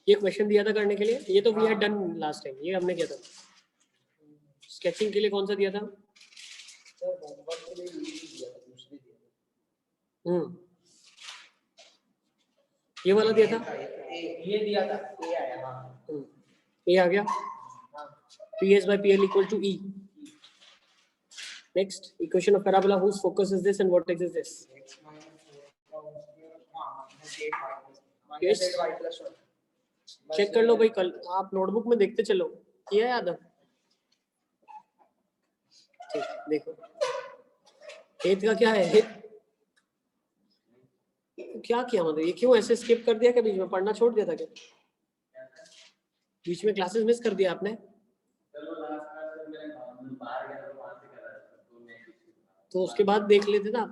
ये क्वेश्चन दिया था करने के लिए, ये तो we had done last time, ये हमने किया था। स्केचिंग के लिए कौन सा दिया था? ये वाला दिया था, ये दिया था, ये आया। हाँ ये आ गया, PS by PL equal to E. Next, equation of parabola whose focus is this and vortex is this. Yes. Check कर लो भाई, कल आप नोटबुक में देखते चलो, किया याद है? ठीक, देखो हेत का क्या है, हेत क्या किया मतलब, ये क्यों ऐसे स्किप कर दिया? क्या बीच में पढ़ना छोड़ दिया था क्या? बीच में क्लासेस मिस कर दिया आपने? तो उसके बाद देख लेते ना।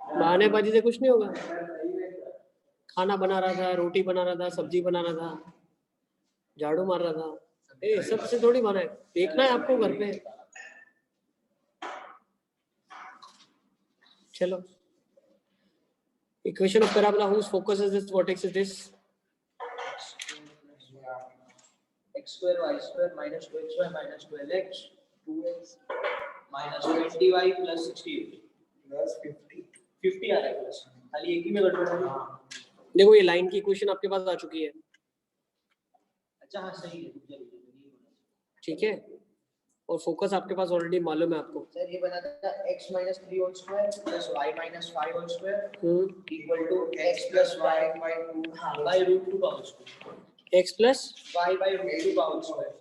बहानेबाजी से कुछ नहीं होगा। खाना बना रहा था, रोटी बना रहा था, सब्जी बना रहा था, झाड़ू मार रहा था, सबसे थोड़ी बना है, देखना है आपको घर पे। चलो, equation of parabola whose focus is this, vortex is this. x square y square minus 2xy minus 12x 2x minus 20y plus 68 plus 50 आ रहा है प्लस, खाली एक ही में गड़बड़ है। देखो ये लाइन की इक्वेशन आपके पास आ चुकी है। अच्छा हाँ सही है, ठीक है, और फोकस आपके पास ऑलरेडी मालूम है आपको। सर ये बना था x minus 3 whole square plus y minus 5 whole square equal to x plus y by 2 by root 2 का whole square, x plus y by root 2 का whole square,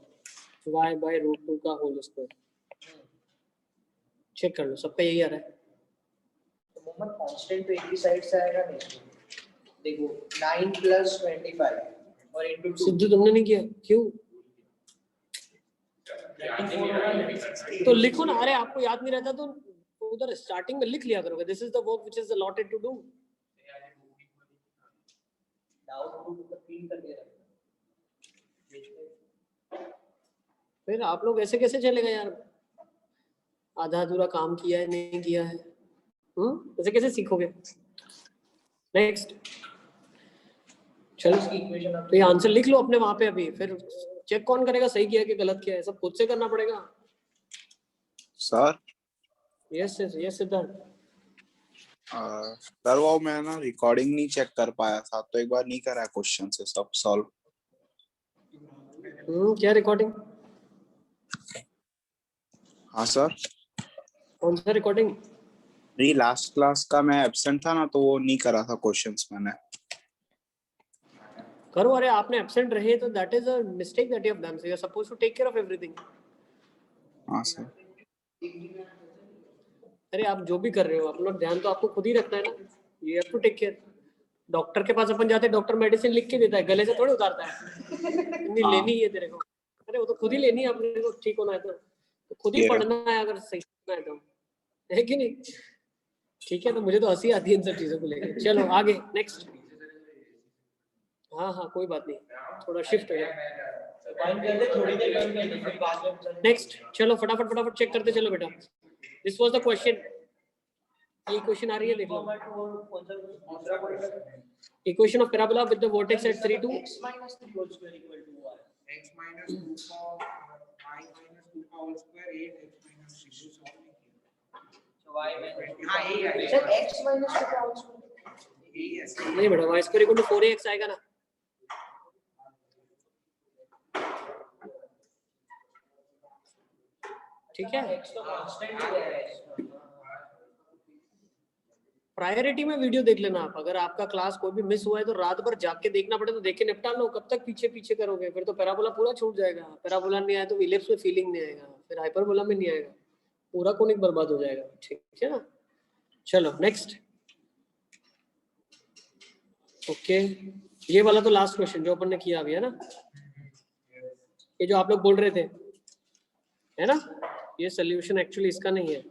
y by root 2 का whole square. Check कर लो, सबका यही आ रहा है। तो moment constant तो एक ही साइड से आएगा नहीं, देखो 9 plus 25 और into 2 सिद्धू तुमने नहीं किया क्यों? तो लिखो ना, अरे आपको याद नहीं रहता तो उधर स्टार्टिंग में लिख लिया करोगे, this is the work which is allotted to do. Doubt को फील करके रखना, फिर आप लोग ऐसे कैसे चलेगा यार, आधा अधूरा काम किया है नहीं किया है, ऐसे कैसे सीखोगे? नेक्स्ट, चलो तो ये आंसर लिख लो अपने वहां पे अभी, फिर चेक कौन करेगा सही किया कि गलत किया है? सब खुद से करना पड़ेगा sir. Yes yes Siddharth. Sir वो मैं ना रिकॉर्डिंग नहीं चेक कर पाया था, तो एक बार नहीं करा क्वेश्चन से सब सॉल्व। क्या रिकॉर्डिंग? हाँ सर। कौन सा रिकॉर्डिंग? नहीं, लास्ट क्लास का मैं एब्सेंट था ना, तो वो नहीं करा था क्वेश्चंस मैंने। करो, अरे आपने एब्सेंट रहे तो that is a mistake that you have done, so you are supposed to take care of everything. हाँ सर। अरे आप जो भी कर रहे हो अपना ध्यान तो आपको खुद ही रखना है ना, you have to take care. Doctor के पास अपन जाते हैं, डॉक्टर मेडिसिन लिख के देता है, गले से थोड़ी उतारता है। नहीं लेनी है तेरे को, अरे वो तो खुद ही लेनी है अपने को, ठीक होना है तो खुद ही पढ़ना है अगर सही होना है तो, है कि नहीं? ठीक है, तो मुझे तो हंसी आती है इन सब चीजों को लेकर। चलो आगे नेक्स्ट। हाँ कोई बात नहीं, थोड़ा शिफ्ट हो जाए। नेक्स्ट चलो फटाफट चेक करते चलो बेटा। दिस वाज द क्वेश्चन, ये क्वेश्चन आ रही है देख लो। Equation of parabola with the vertex at 3 2 x minus 3 whole square equal to y, x minus 2 का y minus 2 का whole square 8 x minus 3 solve नहीं किया, so y minus हाँ यही है सर x minus 2 का whole square यही है। नहीं बेटा, y square equal to 4ax आएगा ना। ठीक है, x तो कांस्टेंट ही है। प्रायोरिटी में वीडियो देख लेना आप। अगर आपका क्लास कोई भी मिस हुआ है तो रात भर जाग के देखना पड़े तो देख के निपटा लो, कब तक पीछे करोगे? फिर तो पैराबोला पूरा छूट जाएगा। पैराबोला नहीं आया तो इलिप्स में फीलिंग नहीं आएगा, फिर हाइपरबोला में नहीं आएगा, पूरा कोनिक बर्बाद हो जाएगा। ठीक है ना? चलो नेक्स्ट। ओके, ये वाला तो लास्ट क्वेश्चन जो अपन ने किया अभी है ना, ये जो आप लोग बोल रहे थे है ना, ये सोल्यूशन एक्चुअली इसका नहीं है।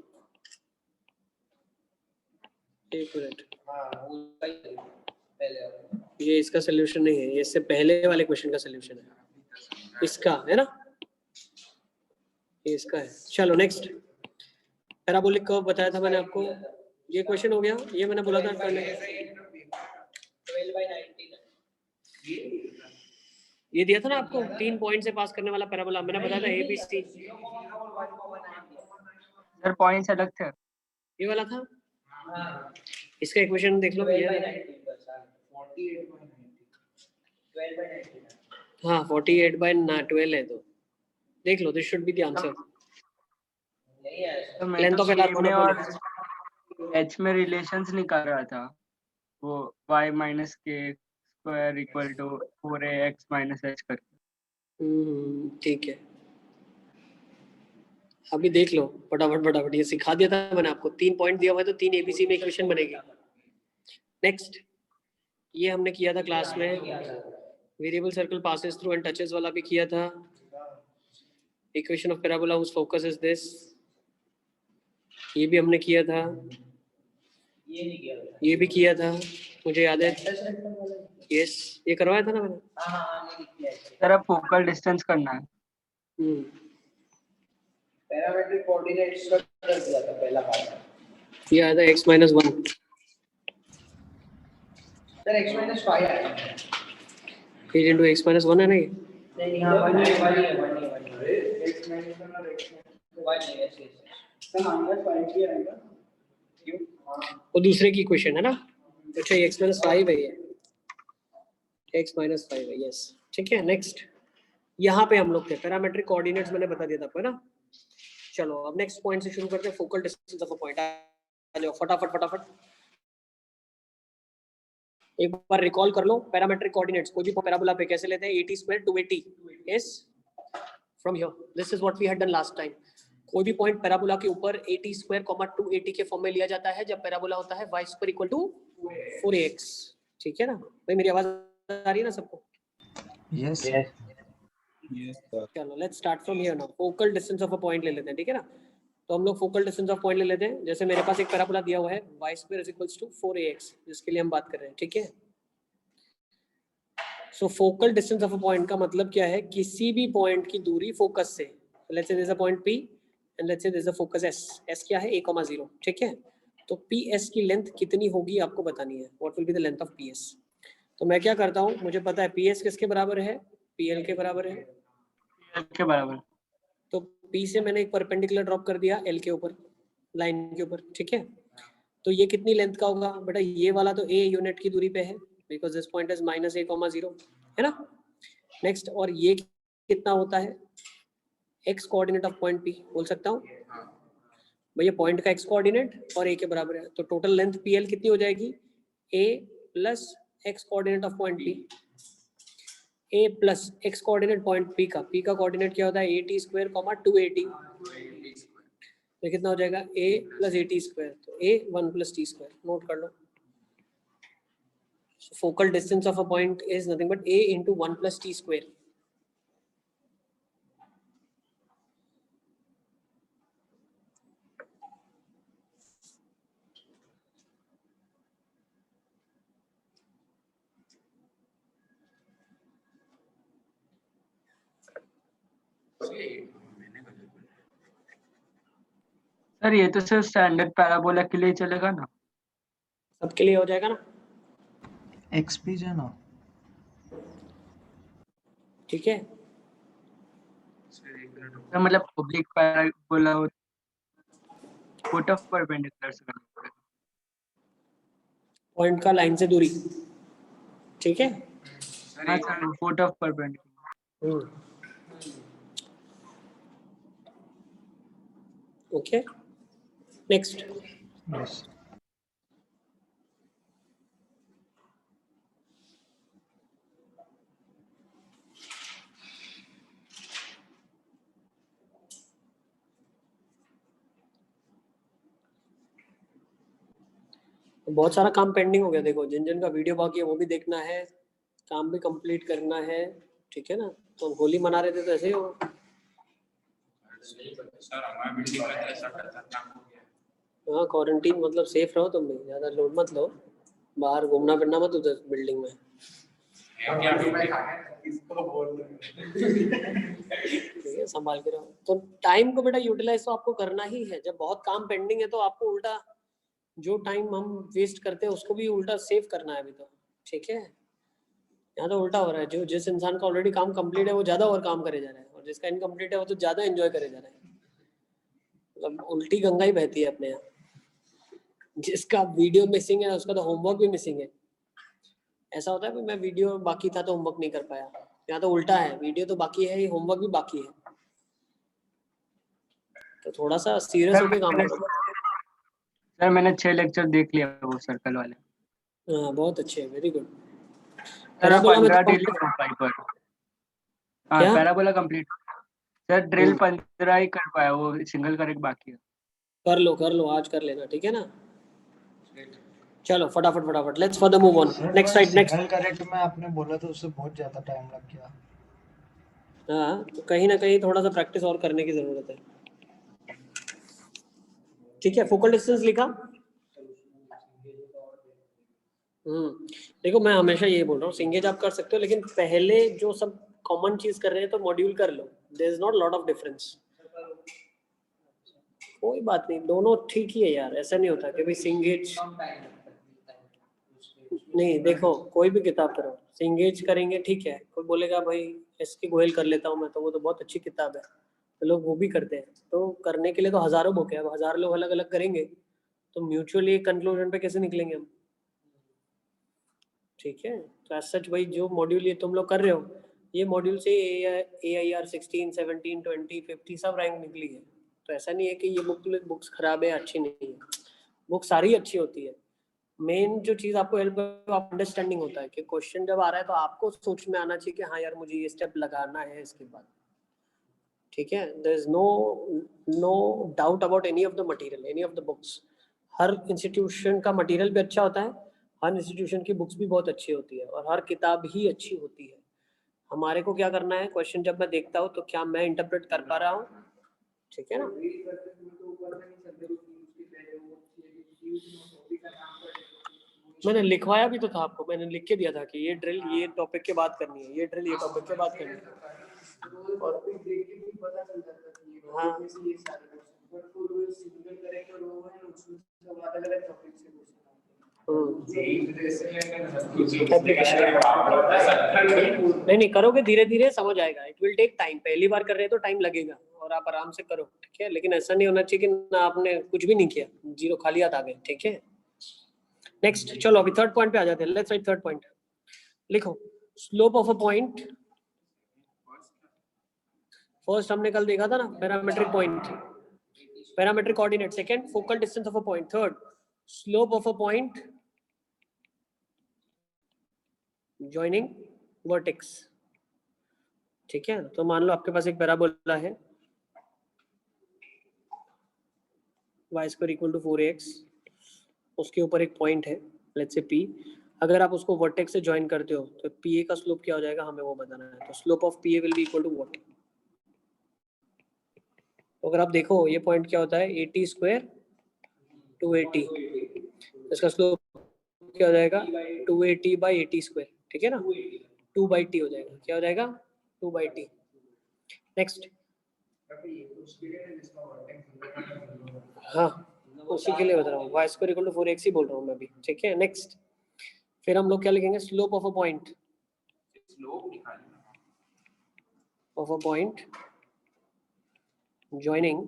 एक मिनट, ये इसका सोल्यूशन नहीं है, ये इससे पहले वाले क्वेश्चन का सोल्यूशन है, इसका है ना, ये इसका है। चलो नेक्स्ट, पैराबोलिक कर्व बताया था मैंने आपको, ये क्वेश्चन हो गया, ये मैंने बोला था करने के। 12/19 है। ये दिया था ना आपको 3 पॉइंट से पास करने वाला पैराबोला, मैंने बताया था ABC, सर पॉइंट्स अलग थे। ये वाला था। हाँ, इसका इक्वेशन देख लो भैया। 12/19 बस, हाँ, 12/19 हाँ 48/12 है, तो देख लो, this should be the answer. नहीं है तो मैं लेंथ तो ऑफ C में और एलास्टोमोनोपोली। H में रिलेशंस निकाल रहा था, वो y minus k square equal to 4ax minus h करके। ठीक है, अभी देख लो फटाफट फटाफट, ये सिखा दिया था मैंने आपको, 3 पॉइंट दिया हुआ है तो 3 ABC में इक्वेशन बनेगी। नेक्स्ट, ये हमने किया था क्लास में, variable circle passes through and touches वाला भी किया था। Equation of parabola whose focus is this, ये भी हमने किया था, ये नहीं किया। ये भी किया था, मुझे याद है। यस, ये करवाया था ना मैंने। हाँ हाँ हाँ, ये किया है। सर अब फोकल डिस्टेंस करना है। पैरामेट्रिक कोऑर्डिनेट्स का कर दिया था पहला पार्ट। ये आया था x-1, सर x-5 आया। फिर इनटू x-1 है ना ये। नहीं, हाँ, 1 है, 1 है, 1 है, 1 है। अरे x-1 और x-1 1 है, ऐसे सर -5 ही आएगा। क्यों? वो दूसरे की इक्वेशन है ना। अच्छा ये x-5 है, ये x-5 है, यस ठीक है। नेक्स्ट, यहाँ पे हम लोग थे, पैरामेट्रिक कोऑर्डिनेट्स मैंने बता दिया था आपको, है ना। चलो अब नेक्स्ट पॉइंट से शुरू करते हैं, focal distance of a point. आ जाओ फटाफट फटाफट, एक बार रिकॉल कर लो पैरामेट्रिक कोऑर्डिनेट्स, कोई भी पैराबोला पे कैसे लेते हैं, 80 2 280 yes, from here this is what we had done last time. कोई भी पॉइंट पैराबोला के ऊपर 80 2 280 के फॉर्म में लिया जाता है जब पैराबोला होता है y² इक्वल टू 4ax, ठीक है ना भाई। मेरी आवाज आ रही है ना सबको? Yes sir. चलो let's start from here now. Focal distance of a point ले लेते हैं, ठीक है ना। तो हम लोग फोकल डिस्टेंस ऑफ पॉइंट ले लेते हैं। जैसे मेरे पास एक पैराबोला दिया हुआ है y² इक्वल्स टू 4ax, जिसके लिए हम बात कर रहे हैं, ठीक है। So focal distance of a point का मतलब क्या है, किसी भी पॉइंट की दूरी फोकस से, let's say there is a point P and let's say there is a focus S, S क्या है a,0, ठीक है। तो PS की लेंथ कितनी होगी आपको बतानी है, what will be the length of PS। तो मैं क्या करता हूँ, मुझे पता है PS किसके बराबर है, PL के बराबर है। के बराबर। तो P से मैंने एक परपेंडिकुलर ड्रॉप कर दिया L के ऊपर, लाइन के ऊपर, ठीक है। तो ये कितनी लेंथ का होगा बेटा, ये वाला तो A यूनिट की दूरी पे है, because this point is -a,0, है ना। नेक्स्ट, और ये कितना होता है, x coordinate of point P, बोल सकता हूँ भैया, पॉइंट का x कोऑर्डिनेट और a के बराबर है, तो टोटल लेंथ PL कितनी हो जाएगी, a plus x coordinate of point P, a plus x coordinate point P का कोऑर्डिनेट क्या होता है, 80² 280, तो कितना हो जाएगा a प्लस 80², तो a 1 + t², नोट कर लो। So focal distance of a point is nothing but a into 1 + t²। Sir ये तो सिर्फ स्टैंडर्ड पैराबोला के लिए चलेगा ना? सबके लिए हो जाएगा ना, XP जो ना, ठीक है। सर मतलब ऑब्लिक पैराबोला हो, फुट ऑफ परपेंडिकुलर से करना पड़ेगा। पॉइंट का लाइन से दूरी, ठीक है। हाँ sir, foot of perpendicular. Okay next, yes बहुत सारा काम पेंडिंग हो गया, देखो जिन जिन का वीडियो बाकी है वो भी देखना है, काम भी कंप्लीट करना है, ठीक है ना। तो हम होली मना रहे थे तो ऐसे ही होगा। हाँ क्वारंटीन मतलब सेफ रहो, तुम भी ज्यादा लोड मत लो, बाहर घूमना फिरना मत उधर बिल्डिंग में, ठीक है, संभाल के रहो। तो टाइम को बेटा यूटिलाइज तो आपको करना ही है, जब बहुत काम पेंडिंग है तो आपको उल्टा जो टाइम हम वेस्ट करते हैं उसको भी उल्टा सेव करना है अभी तो, ठीक है, यहाँ तो उल्टा हो रहा है, जो जिस इंसान का ऑलरेडी काम कंप्लीट है वो ज्यादा और काम करे जा रहा है, और जिसका इनकम्प्लीट है वो तो ज्यादा एंजॉय करे जा रहा है। मतलब उल्टी गंगा ही बहती है अपने यहाँ। जिसका वीडियो मिसिंग है उसका तो होमवर्क भी मिसिंग है। ऐसा होता है कि मैं वीडियो बाकी था तो होमवर्क नहीं कर पाया, यहाँ तो उल्टा है, वीडियो तो बाकी है, होमवर्क भी बाकी है। तो थोड़ा सा सीरियस होकर काम करो। सर मैंने 6 लेक्चर देख लिया वो सर्कल वाले। हाँ बहुत अच्छे, वेरी गुड। सर पैराबोला में 15 तो डेली कर पाई पर। हाँ क्या पैराबोला कंप्लीट। सर ड्रिल 15 ही कर पाया, वो सिंगल करेक्ट बाकी है। कर लो आज कर लेना, ठीक है ना। चलो फटाफट फटाफट, let's further move on. Next side, next. Single correct में आपने बोला तो उससे बहुत ज्यादा टाइम लग गया। हाँ तो कहीं ना कहीं थोड़ा सा प्रैक्टिस और करने की जरूरत है। ठीक है, फोकल डिस्टेंस लिखा। देखो मैं हमेशा ये बोल रहा हूँ, सिंगेज आप कर सकते हो, लेकिन पहले जो सब कॉमन चीज कर रहे हैं तो मॉड्यूल कर लो, there is not lot of difference. कोई बात नहीं, दोनों ठीक ही है यार, ऐसा नहीं होता कि भाई सिंगेज नहीं। देखो कोई भी किताब करो, सिंगेज करेंगे ठीक है, कोई बोलेगा भाई एसके गोयल कर लेता हूँ मैं, तो वो तो बहुत अच्छी किताब है, तो लोग वो भी करते हैं। तो करने के लिए तो हजारों बुक है, अब 1000 लोग अलग अलग करेंगे तो म्यूचुअली कंक्लूजन पे कैसे निकलेंगे हम। ठीक है, तो एज सच भाई जो मॉड्यूल ये तुम लोग कर रहे हो, ये मॉड्यूल से AIR 16, 17, 20, 50 सब रैंक निकली है। तो ऐसा नहीं है कि ये बुक्स खराब है, अच्छी नहीं है, बुक सारी अच्छी होती है। मेन जो चीज आपको हेल्प अंडरस्टैंडिंग होता है कि क्वेश्चन जब आ रहा है तो आपको सोच में आना चाहिए कि हाँ यार मुझे ये स्टेप लगाना है इसके बाद। ठीक है, there is no doubt about any of the material, any of the books. हर इंस्टीट्यूशन का मटेरियल भी अच्छा होता है, हर इंस्टीट्यूशन की बुक्स भी बहुत अच्छी होती है, और हर किताब ही अच्छी होती है। हमारे को क्या करना है, क्वेश्चन जब मैं देखता हूँ तो क्या मैं इंटरप्रेट कर पा रहा हूँ, ठीक है ना। मैंने लिखवाया भी तो था आपको, मैंने लिख के दिया था कि ये ड्रिल ये टॉपिक के बाद करनी है, ये ड्रिल ये टॉपिक के बाद करनी है। और हाँ नहीं करोगे धीरे धीरे समझ आएगा, इट विल टेक टाइम। पहली बार कर रहे हैं तो टाइम लगेगा, और आप आराम से करो, ठीक है। लेकिन ऐसा नहीं होना चाहिए कि ना आपने कुछ भी नहीं किया, जीरो खाली हाथ आ गए, ठीक है। नेक्स्ट चलो अभी थर्ड पॉइंट पे आ जाते हैं। Let's write third point. लिखो slope of a point. First हमने कल देखा था ना, parametric point, parametric coordinate. Second focal distance of a point. Third slope of a point joining vertex. ठीक है, तो मान लो आपके पास एक पैराबोला है, y square equal to 4ax, उसके ऊपर एक पॉइंट है लेट्स से p। अगर आप उसको वर्टेक्स से ज्वाइन करते हो तो pa का स्लोप क्या हो जाएगा, हमें वो बताना है। तो slope of pa will be equal to what. तो अगर आप देखो ये पॉइंट क्या होता है, 80 स्क्वायर 280, इसका स्लोप क्या हो जाएगा 280 बाई 80 स्क्वायर, ठीक है ना। 2/t हो जाएगा, क्या हो जाएगा 2/t। नेक्स्ट, हाँ उसी के लिए बता रहा हूँ, y square equal to 4x ही बोल रहा हूँ मैं भी, ठीक है। नेक्स्ट फिर हम लोग क्या लिखेंगे, slope of a point, of a point joining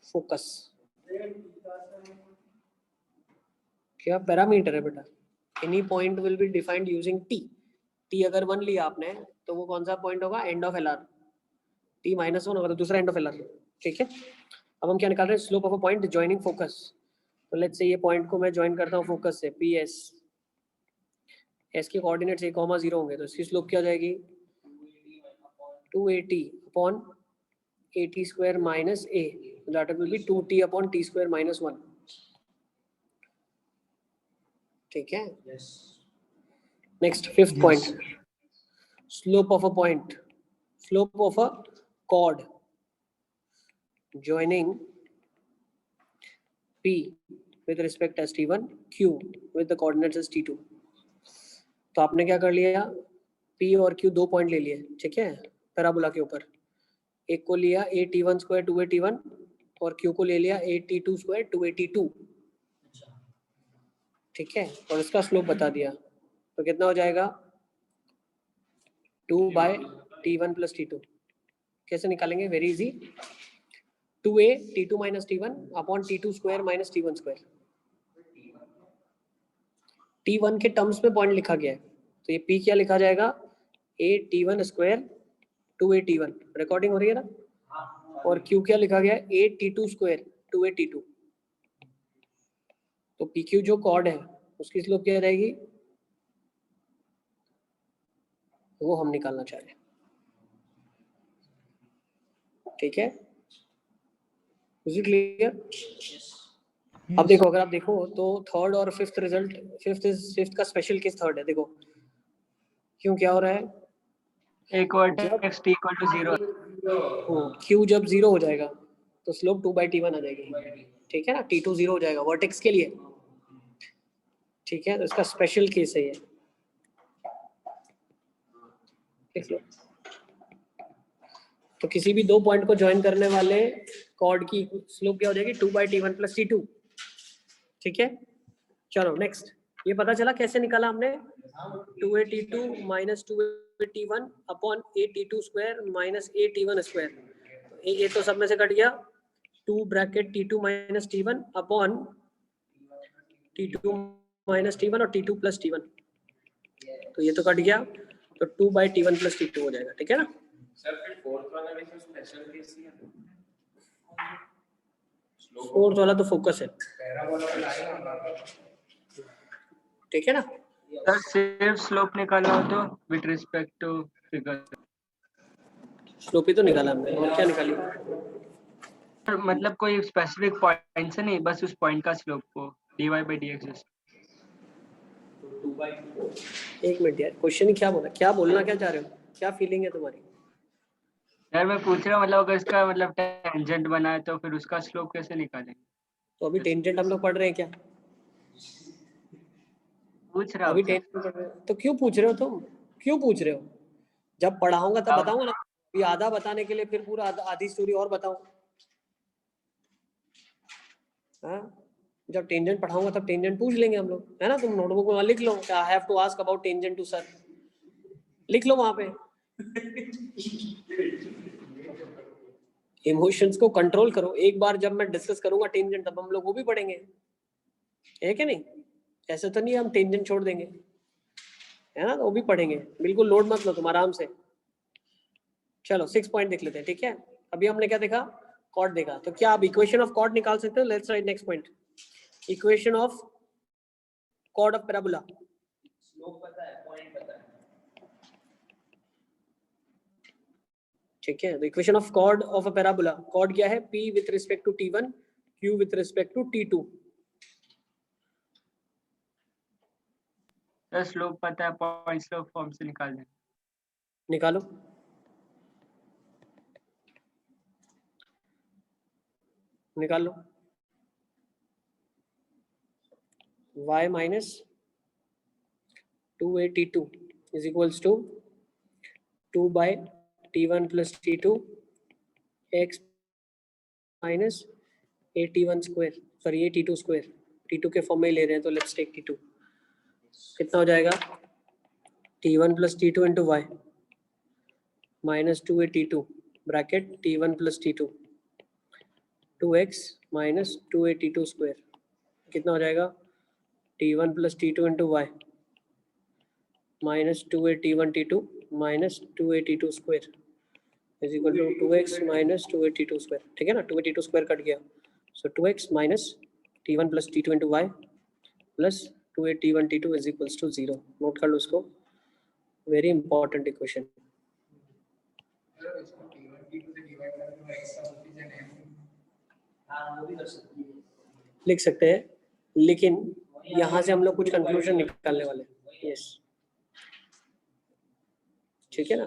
focus. क्या पैरामीटर है बेटा, any point will be defined using t। t अगर 1 लिया आपने तो वो कौन सा पॉइंट होगा, एंड ऑफ LR। t -1 होगा तो दूसरा एंड ऑफ LR, ठीक है। अब हम क्या निकाल रहे हैं, slope of a point joining focus. तो लेट्स से ये पॉइंट को मैं ज्वाइन करता हूँ फोकस से, PS, s के कोऑर्डिनेट्स 1,0 होंगे तो इसकी स्लोप क्या हो जाएगी 280 upon 80 square minus a, that will B 2t upon t square minus 1, ठीक है। Next fifth point, slope of a point, slope of a chord joining p with respect as t1, q with the coordinates as t2। तो आपने क्या कर लिया, p और q दो point ले लिए, ठीक है, पैराबोला के ऊपर। एक को लिया AT1 स्क्वायर 281 और q को ले लिया AT2 स्क्वायर 282, ठीक है, और इसका स्लोप बता दिया, तो कितना हो जाएगा 2/t1 + t2। कैसे निकालेंगे? Very easy, 2a t2 - t1 upon t2 square minus t1 square. t1 के टर्म्स में पॉइंट लिखा गया है, तो ये p क्या लिखा जाएगा? a t1 square 2a t1, recording हो रही है ना? और q क्या लिखा गया है? a t2 square 2a t2। तो pq जो कॉर्ड है उसकी स्लोप क्या रहेगी, वो हम निकालना चाह रहे हैं। ठीक है, इज इट क्लियर? अब देखो, अगर आप देखो तो थर्ड और फिफ्थ रिजल्ट, फिफ्थ का स्पेशल केस थर्ड है। देखो क्यों क्या हो रहा है, एक वर्टेक्स t = 0। क्यू जब 0 हो जाएगा तो स्लोप 2/t1 आ जाएगी। ठीक है ना, t2 0 हो जाएगा वर्टेक्स के लिए। ठीक है, तो इसका स्पेशल केस है ये, देख लो। तो किसी भी दो पॉइंट को ज्वाइन करने वाले कॉर्ड की स्लोप क्या हो जाएगी? 2/t1 + t2। ठीक है, चलो नेक्स्ट। ये पता चला कैसे निकाला हमने? 2a t2 - 2a t1 upon a t2 square minus a t1 square. ये तो सब में से कट गया, 2 bracket t2 - t1 upon t2 - t1 और t2 + t1। तो ये तो कट गया, तो 2/t1 + t2 हो जाएगा। ठीक है ना? सर फिर फोर्थ वाला भी तो स्पेशल केस ही है। फोर्थ वाला तो फोकस है। पैराबोला लाइन होगा। ठीक है ना? सर सिर्फ स्लोप निकालना हो तो with respect to figure, slope ही तो निकाला हमने, और क्या निकाली? मतलब कोई स्पेसिफिक पॉइंट से नहीं, बस उस पॉइंट का स्लोप को dy/dx। एक मिनट यार, क्वेश्चन ही क्या बोला, क्या बोलना क्या चाह रहे हो, क्या फीलिंग है तुम्हारी? यार मैं पूछ रहा हूँ, मतलब अगर इसका मतलब टेंजेंट बना है तो फिर उसका स्लोप कैसे निकालेंगे? तो अभी टेंजेंट हम लोग पढ़ रहे हैं क्या? पूछ रहा अभी हूँ। टेंजेंट पढ़ रहे हैं तो क्यों पूछ रहे हो तुम? क्यों पूछ रहे हो? जब पढ़ाऊंगा तब बताऊंगा ना। ये आधा बताने के लिए फिर पूरा आधी स्टोरी और बताऊं? हाँ, जब टेंजेंट पढ़ाऊंगा तब टेंजेंट पूछ लेंगे हम लोग, है ना? तुम नोटबुक में लिख लो, I have to ask about tangent to sir, लिख लो वहां पे। इमोशंस को कंट्रोल करो। एक बार जब मैं डिस्कस करूंगा टेंजेंट, तब हम लोग वो भी पढ़ेंगे, है कि नहीं? ऐसे तो नहीं हम टेंजेंट छोड़ देंगे, है ना? तो वो भी पढ़ेंगे, बिल्कुल लोड मत लो तुम, आराम से। चलो 6 पॉइंट देख लेते हैं। ठीक है, अभी हमने क्या देखा? कॉर्ड देखा। तो क्या आप इक्वेशन ऑफ कॉर्ड निकाल सकते हो? Let's write next point, equation of chord of parabola. Slope पता है, पॉइंट पता है। ठीक है, तो equation of chord of a parabola, chord क्या है? p with respect to t1, q with respect to t2। Sir slope पता है, पॉइंट स्लोप फॉर्म से निकाल दें। निकालो, निकाल लो। y minus 2a t2 is equals to 2/t1 + t2 x minus a t1 square, sorry a t2 square, t2 के form में ले रहे हैं तो लेट्स टेक t2। कितना हो जाएगा? t1 + t2 into y minus 2a t2 bracket t1 + t2 2x minus 2a t2 square. कितना हो जाएगा? t1 + t2 into y minus 2a t1 t2 minus 2a t2 square is equal to 2x minus 2a t2 square. ठीक है ना, 2a t2 square cut गया, so 2x minus t1 + t2 into y plus 2a t1 t2 is equals to 0। Note कर लो उसको, very important equation. इसको t1 t2 से divide करके x का कोएफिशिएंट m हाँ वो भी कर सकते हैं। लिख सकते हैं, लेकिन यहाँ से हम लोग कुछ कंक्लूजन निकालने वाले हैं। यस, ठीक है ना?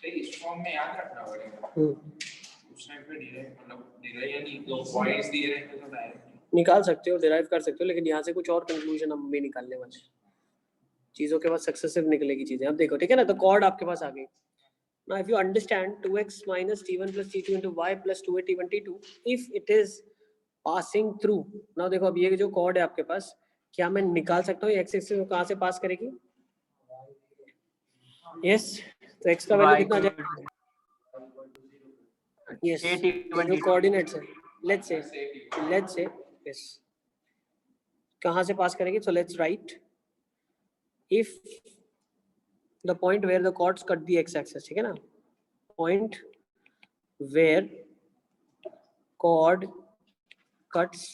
तो इस फॉर्म में याद रखना पड़ेगा। हम्म, उस टाइम पे डिराइव मतलब डिराइव यानी दो पॉइंट्स दिए रहे हैं तो डायरेक्ट निकाल सकते हो, डिराइव कर सकते हो, लेकिन यहाँ से कुछ और कंक्लूजन हम भी निकालने वाले हैं। चीज़ों के बाद सक्सेसिव निकलेगी चीज़ें। अब देखो, ठीक है ना? तो कॉर्ड आपके पास आ गई। Now if you understand 2x minus t1 plus t2 into y plus 2a t1 t2, if it is passing through. ना देखो अब ये जो कॉर्ड है आपके पास, क्या मैं निकाल सकता हूँ एक्स एक्सिस को कहाँ से पास करेगी? यस, तो एक्स का वैल्यू y कितना आ equal जाएगा? to यस, 8 जो T1 कोऑर्डिनेट्स है, लेट्स से यस, कहाँ से पास करेगी? So let's write if the point where the chords cut the x axis, ठीक है ना, point where chord cuts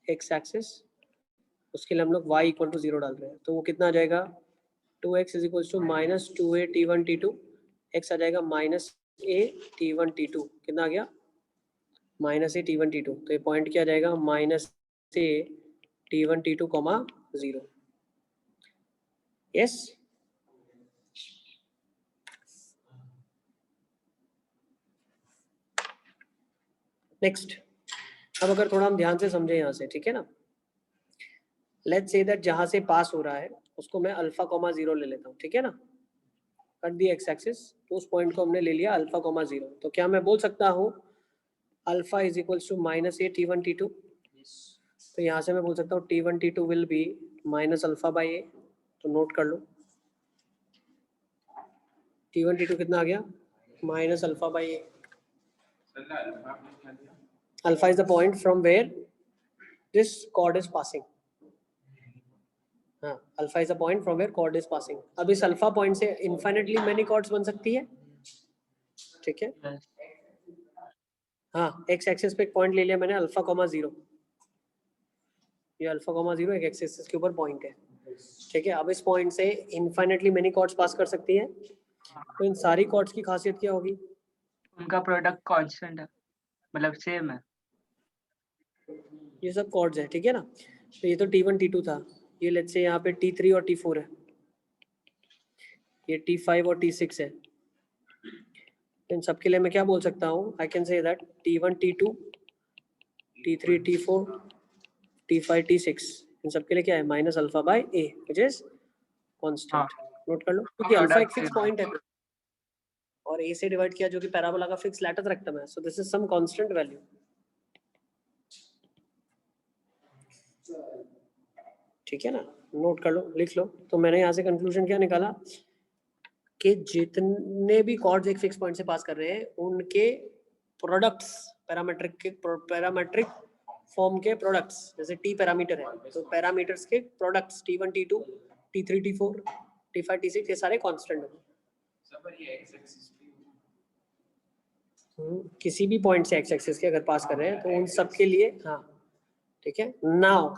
x axis, उसके लिए हम लोग y इक्वल टू 0 डाल रहे हैं, तो वो कितना आ जाएगा? 2x is equal to minus 2a t1 t2, x आ जाएगा माइनस a t1 t2, कितना आ गया? माइनस a t1 t2, तो ये पॉइंट क्या आ जाएगा? Minus a t1 t2 comma 0। Yes, next. अब अगर थोड़ा हम ध्यान से समझे यहाँ से, ठीक है ना, लेट्स से दैट जहाँ से पास हो रहा है उसको मैं अल्फा कॉमा 0 ले लेता हूँ, ठीक है ना, कट दी एक्स एक्सिस, तो उस पॉइंट को हमने ले लिया अल्फा कॉमा 0, तो क्या मैं बोल सकता हूँ alpha is equals to minus a t one t two? तो यहाँ से मैं बोल सकता हूँ t1 t2 will be minus alpha by a, तो नोट कर लो t1 t2 कितना आ गया? Minus alpha by a. Alpha is the point from where this chord is passing. हाँ, alpha is the point from where chord is passing. अब इस alpha point से इनफाइनेटली मेनी कॉर्ड्स बन सकती है, ठीक है। Yes. हाँ, एक्स एक्सिस पे एक पॉइंट ले लिया मैंने अल्फा कॉमा 0, ये अल्फा कॉमा 0 एक एक्स एक्सिस के ऊपर पॉइंट है, ठीक है। अब इस पॉइंट से इनफाइनेटली मेनी कॉर्ड्स पास कर सकती है, तो इन सारी कॉर्ड्स की खासियत क्या होगी? उनका प्रोडक्ट कांस्टेंट है, मतलब सेम है। ये सब कॉर्ड्स है, ठीक है ना। तो ये तो t1 t2 था, ये लेट्स से यहाँ पे t3 और t4 है, ये t5 और t6 है। इन सब के लिए मैं क्या बोल सकता हूँ? I can say that t1 t2 t3 t4 t5 t6, इन सब के लिए क्या है? Minus alpha by A which is constant. Note कर लो, क्योंकि अल्फा एक फिक्स पॉइंट है और ए से डिवाइड किया जो कि पैराबोला का फिक्स लैटिस रेक्टम है, so this is some constant value. ठीक है ना, नोट कर लो, लिख लो। तो मैंने यहाँ से कंक्लूजन क्या निकाला कि जितने भी कॉर्ड्स एक फिक्स पॉइंट से पास कर रहे हैं उनके प्रोडक्ट्स पैरामेट्रिक फॉर्म के प्रोडक्ट्स, जैसे टी पैरामीटर है तो पैरामीटर्स के products t1 t2 t3 t4 t5 t6 ये सारे कांस्टेंट हैं। किसी भी पॉइंट से एक्स एक्सिस के अगर पास कर रहे हैं तो उन सब के लिए, हाँ ठीक है। नाउ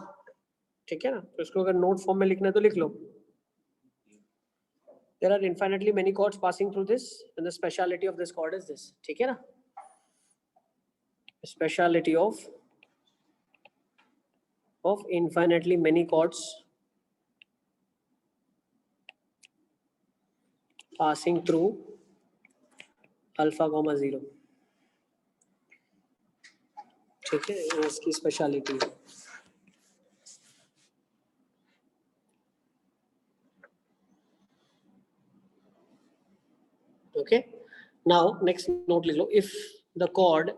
ठीक है ना, तो इसको अगर नोट फॉर्म में लिखना है तो लिख लो, there are infinitely many chords passing through this and the speciality of this chord is this, ठीक है ना, speciality of infinitely many chords passing through alpha comma 0, ठीक है, ये इसकी स्पेशलिटी है। Okay, now next note लिख लो, if the chord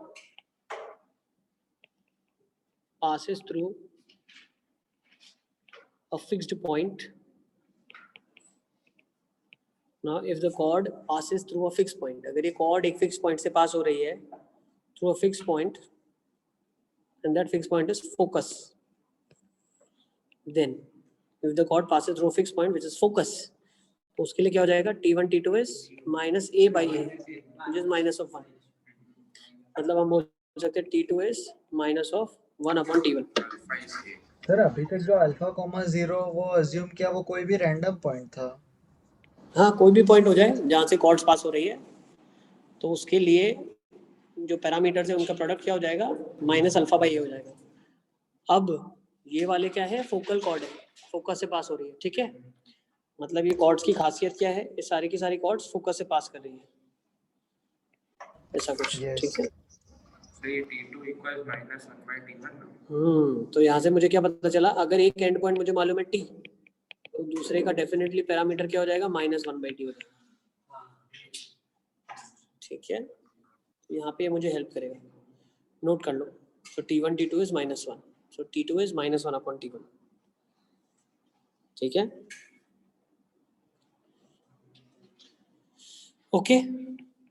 passes through a fixed point, now if the chord passes through a fixed point, अगर ये chord एक fixed point से pass हो रही है through a fixed point and that fixed point is focus, then if the chord passes through a fixed point which is focus, तो उसके लिए क्या हो जाएगा? t1 t2 is minus a by a which is minus of 1, मतलब हम बोल सकते हैं t2 is minus of 1 upon t1। Sir अभी तक जो अल्फा कॉमा 0 वो अज्यूम किया वो कोई भी रैंडम पॉइंट था? हाँ, कोई भी पॉइंट हो जाए जहाँ से कॉर्ड्स पास हो रही है, तो उसके लिए जो पैरामीटर्स है उनका प्रोडक्ट क्या हो जाएगा? माइनस अल्फा बाई ए हो जाएगा। अब ये वाले क्या है? फोकल कॉर्ड है, फोकस से पास हो रही है, ठीक है। मतलब ये कॉर्ड्स की खासियत क्या है? ये सारी की सारी कॉर्ड्स फोकस से पास कर रही है, ऐसा कुछ, ठीक है। तो यहाँ से मुझे क्या पता चला? अगर एक एंड पॉइंट मुझे मालूम है टी, तो दूसरे का डेफिनेटली पैरामीटर क्या हो जाएगा? माइनस 1/t हो जाएगा, ठीक है। यहाँ पे मुझे हेल्प करेगा, नोट कर लो। So T1 T2 is -1. So T2 is -1 upon T1. ठीक है? Okay.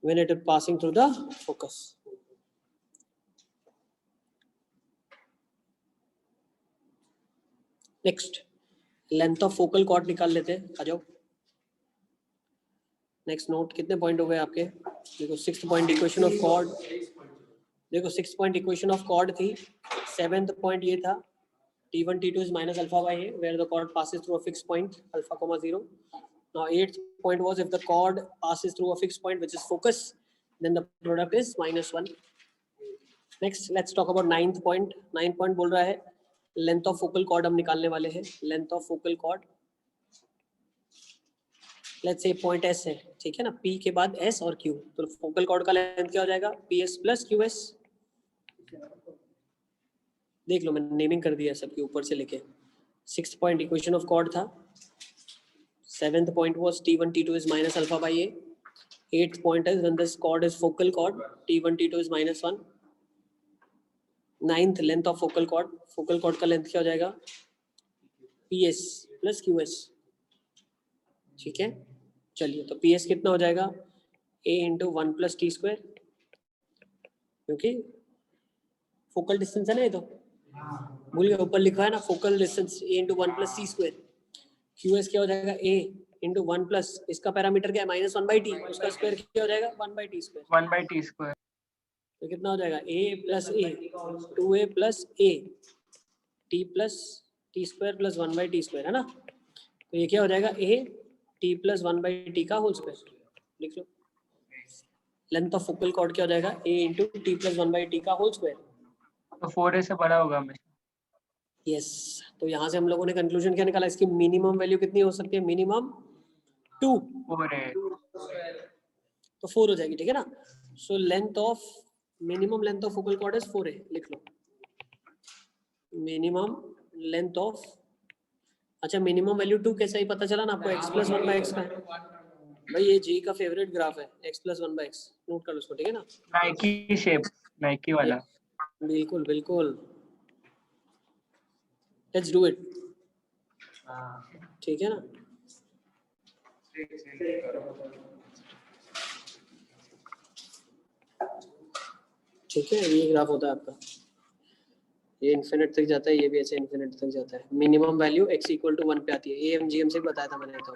When it is passing through the focus. Next, length of focal chord निकाल लेते हैं. आ जाओ. नेक्स्ट नोट कितने पॉइंट हो गए आपके? देखो 6th point equation of cord. देखो 6th point equation of cord थी. 7th पॉइंट ये था T1 T2 is minus alpha by A where the chord passes through a fixed point alpha comma 0. Now 8th point was if the chord passes through a fixed point which is focus, then the product is -1. Next let's talk about 9th point. 9th point बोल रहा है length of focal chord हम निकालने वाले हैं. Length of focal chord let's say point S है, ठीक है ना. P के बाद S और Q, तो फोकल कॉर्ड का लेंथ क्या हो जाएगा? PS plus QS. देख लो मैंने नेमिंग कर दिया सबके ऊपर से लेके. 6th point equation of cord था. 7th point was T1 T2 is minus alpha by A. 8th point is when this chord is focal chord T1 T2 is -1. 9th length of focal cord. Focal cord का length क्या हो जाएगा? PS plus QS. ठीक है, चलिए तो PS कितना हो जाएगा? A into 1 plus t square, क्योंकि फोकल डिस्टेंस है ना ये. तो भूल गए, ऊपर लिखा है ना focal distance A into 1 plus t square. QS क्या हो जाएगा? A इंटू 1 प्लस इसका पैरामीटर क्या है? -1/t. उसका स्क्वायर क्या हो जाएगा? 1/t square. 1/t square. तो कितना हो जाएगा? A plus A 2A plus A T plus t square plus 1/t square है ना. तो ये क्या हो जाएगा? A T प्लस 1/t का होल स्क्वायर. लिख लो. लेंथ ऑफ फोकल कॉर्ड क्या हो जाएगा? A into T plus 1/t का होल स्क्वायर. तो 4A से बड़ा होगा हमेशा. यस. तो यहाँ से हम लोगों ने कंक्लूजन क्या निकाला? इसकी मिनिमम वैल्यू कितनी हो सकती है? मिनिमम 2. 4A. तो 4 हो जाएगी, ठीक है ना. So length of minimum length of focal chord is 4A. लिख लो मिनिमम लेंथ ऑफ. अच्छा मिनिमम वैल्यू 2 कैसे ही पता चला ना आपको? x प्लस 1/x का. भाई ये जी का फेवरेट ग्राफ है, x प्लस 1/x. नोट कर लो उसको, ठीक है ना. नाइकी शेप, नाइकी वाला. बिल्कुल बिल्कुल. Let's do it. ठीक है ना. ठीक है, ये ग्राफ होता है आपका. ये इन्फिनिट तक जाता है, ये भी ऐसे इन्फिनिट तक जाता है. Minimum value x equal to 1 पे आती है. AMGM से बताया था मैंने. तो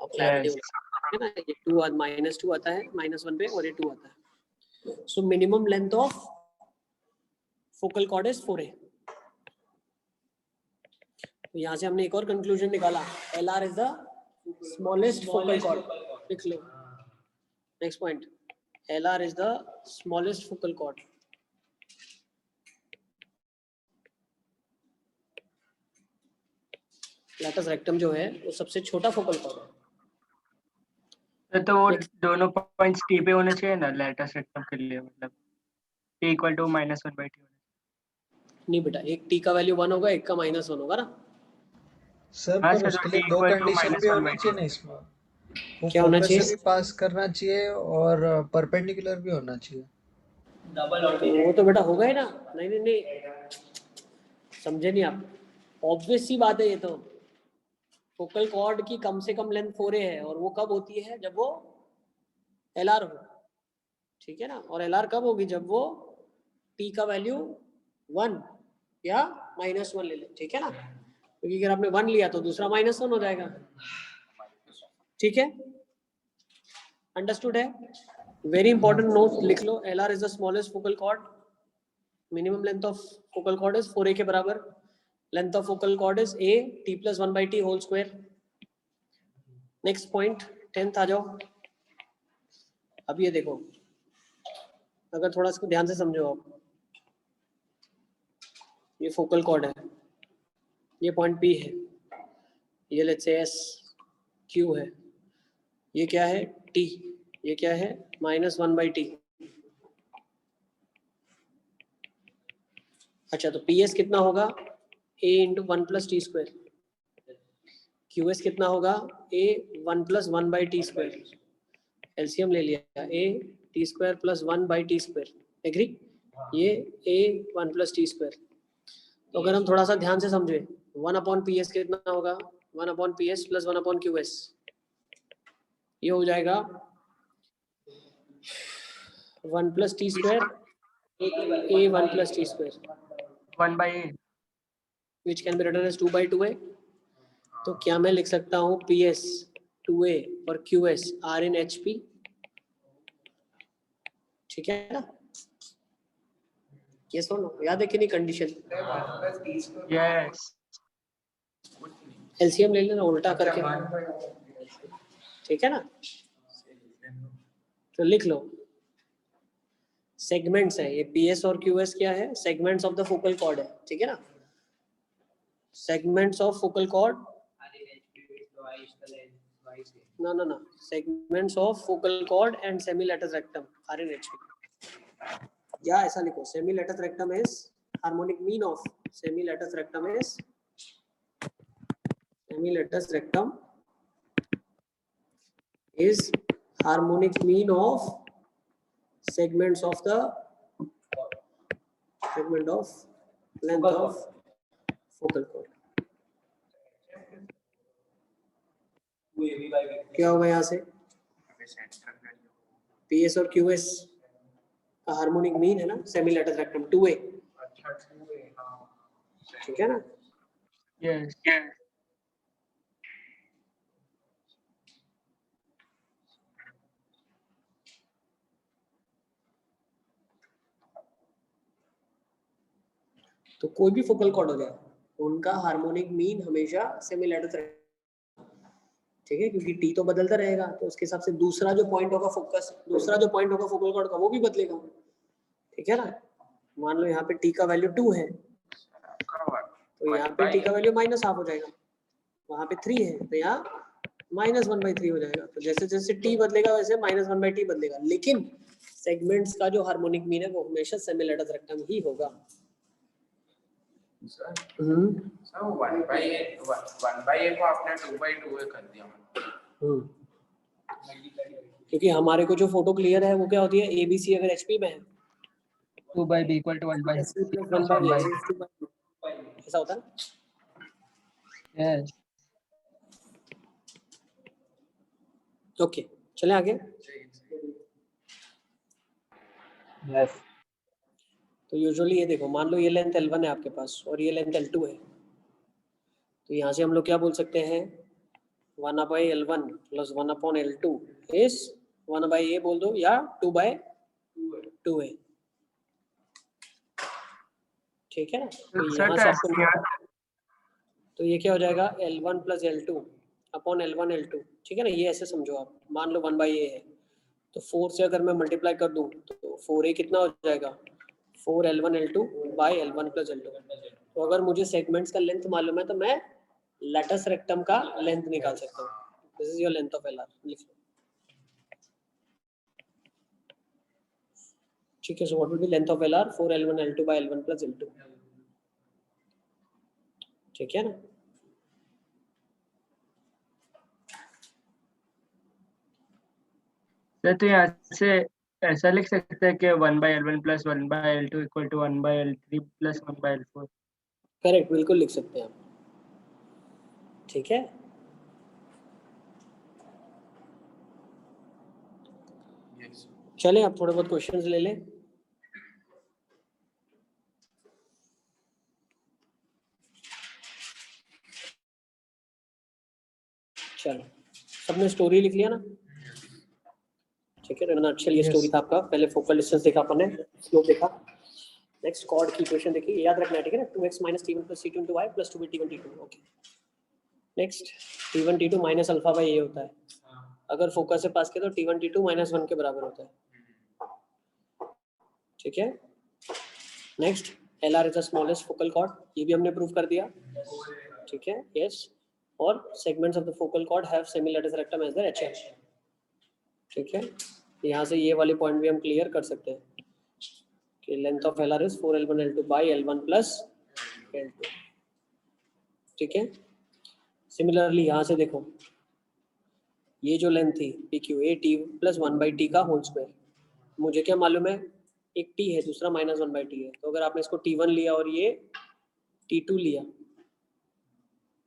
अब क्लैरिटी है ना. ये 2 -2 आता है -1 पे, और ये 2 आता है. So minimum length of focal chord is 4A. तो यहाँ से हमने एक और कंक्लूजन निकाला. LR is the smallest focal chord. लिख लो. Next point, LR is the smallest focal chord. Latus rectum जो है वो सबसे छोटा फोकल कॉर्ड है. तो वो दोनों पॉइंट्स T पे होने चाहिए ना लैटस रेक्टम के लिए. मतलब T इक्वल टू -1/t. नहीं बेटा, एक T का वैल्यू 1 होगा, एक का -1 होगा ना. सर हाँ, पर सर, उसके तो लिए T दो equal to कंडीशन भी होनी -1/t. चाहिए ना इसमें. वो क्या होना फोकस चाहिए? से भी पास करना चाहिए और परपेंडिकुलर भी होना चाहिए. डबल और वो तो बेटा होगा ही ना. नहीं नहीं नहीं, समझे नहीं आप. ऑब्वियस सी बात है ये तो. फोकल कॉर्ड की कम से कम लेंथ 4A है, और वो कब होती है? जब वो LR हो. ठीक है ना. और LR कब होगी? जब वो T का वैल्यू 1 या -1 ले ले. ठीक है ना. क्योंकि अगर आपने 1 लिया तो दूसरा -1 हो जाएगा. ठीक है, अंडरस्टूड है. वेरी इंपॉर्टेंट नोट लिख लो. LR is the smallest focal chord. Minimum length of focal chord is 4A के बराबर. Length of focal chord is A T plus 1/t whole square. Next point 10th आ जाओ. अब ये देखो, अगर थोड़ा इसको ध्यान से समझो आप. ये फोकल कॉर्ड है, ये पॉइंट P है, ये लेट्स से S Q है, ये क्या है? T, ये क्या है? -1/t. अच्छा तो PS कितना होगा? A into 1 plus t square. QS कितना होगा? A 1 plus 1/t square. LCM ले लिया. A T square plus 1/t square. Agree? ये a 1 प्लस टी स्क्वायर। तो अगर हम थोड़ा सा ध्यान से समझे 1 अपॉन पी एस कितना होगा, 1 upon P S plus 1 upon Q S, ये हो जाएगा 1 plus t square a 1 plus t square 1/a। Which can be written as 2 by 2a। तो क्या मैं लिख सकता हूँ पी एस 2a और Q S are in H P, ठीक है ना? ये सुनो, याद है कि नहीं कंडीशन? यस। एलसीएम ले लेना उल्टा करके, ठीक है ना? तो लिख लो सेगमेंट्स है ये पीएस और क्यूएस, क्या है? Segments of the focal cord है, ठीक है ना? Segments of focal cord, no segments of focal cord and semilateral rectum are in HP। या ऐसा लिखो semilateral rectum is harmonic mean of semilateral rectum is harmonic mean of segments of the segment of length of focal cord। क्या होगा यहाँ से? PS और QS का harmonic mean है ना सेमीलेटरल रेक्टम 2a, ठीक है ना? यस। तो कोई भी फोकल कॉर्ड हो जाए उनका हार्मोनिक मीन हमेशा सेमीलेटरल, ठीक है? क्योंकि टी तो बदलता रहेगा, तो उसके हिसाब से दूसरा जो पॉइंट होगा फोकस, दूसरा जो पॉइंट होगा फोकल कॉर्ड का वो भी बदलेगा, ठीक है ना? मान लो यहाँ पे टी का वैल्यू 2 है तो यहाँ पे टी का वैल्यू -1/2 हो जाएगा, वहाँ पे 3 है तो यहाँ -1/3 हो जाएगा। तो जैसे जैसे टी बदलेगा वैसे -1/t बदलेगा, लेकिन सेगमेंट्स का जो हार्मोनिक मीन है वो हमेशा सेमीलेटरल रेक्टम ही होगा। सर 1/a को आपने 2/2 कर दिया। क्योंकि हमारे को जो फोटो क्लियर है वो क्या होती है, एबीसी अगर एचपी में है 2/b = 1/c + 1/a। ऐसा होता है। यस। ओके चले आगे। यस। तो यूजुअली ये देखो, मान लो ये लेंथ L1 है आपके पास और ये लेंथ L2 है, तो यहाँ से हम लोग क्या बोल सकते हैं 1/L1 + 1/L2 इज 1/a बोल दो या 2/2a, ठीक है ना? तो यहाँ से आपको तो ये क्या हो जाएगा L1 + L2 upon L1 L2, ठीक है ना? ये ऐसे समझो आप, मान लो 1/a है तो 4 से अगर मैं मल्टीप्लाई कर दूं तो 4a कितना हो जाएगा 4L1 L2 by L1 + L2। तो अगर मुझे सेगमेंट्स का लेंथ मालूम है तो मैं लेटस रेक्टम का लेंथ निकाल सकता हूँ। This is your length of LR, लिख लो, ठीक है? So what will be length of LR 4L1 L2 by L1 + L2, ठीक है ना? तो यहाँ से ऐसा लिख सकते हैं कि 1/L1 + 1/L2 = 1/L3 + 1/L4। Correct, बिल्कुल लिख सकते हैं आप, ठीक है? चलें अब थोड़े बहुत क्वेश्चंस ले लें। चलो सबने स्टोरी लिख लिया ना? ठीक है, नटशेल ये स्टोरी था आपका। पहले फोकल डिस्टेंस देखा अपन ने, स्लोप देखा, नेक्स्ट कॉर्ड की इक्वेशन देखी, याद रखना है, ठीक है ना? 2x - t1 + c2 * y + 2b t1 t2। Okay, next t1 t2 - α/a होता है, अगर फोकस से पास किया तो t1 t2 -1 के बराबर होता है, ठीक है? Next LR is the smallest focal cord, ये भी हमने प्रूव कर दिया, ठीक है? यस, और segments of the focal chord have semilateral rectum as their HM, ठीक है? यहाँ से ये वाले पॉइंट भी हम क्लियर कर सकते हैं कि length of LR is 4L1 L2 by L1 + L2, ठीक है? सिमिलरली यहाँ से देखो, ये जो लेंथ थी PQ AT + 1/t का होल स्क्वायर, मुझे क्या मालूम है एक t है, दूसरा -1/t है। तो अगर आपने इसको t1 लिया और ये t2 लिया,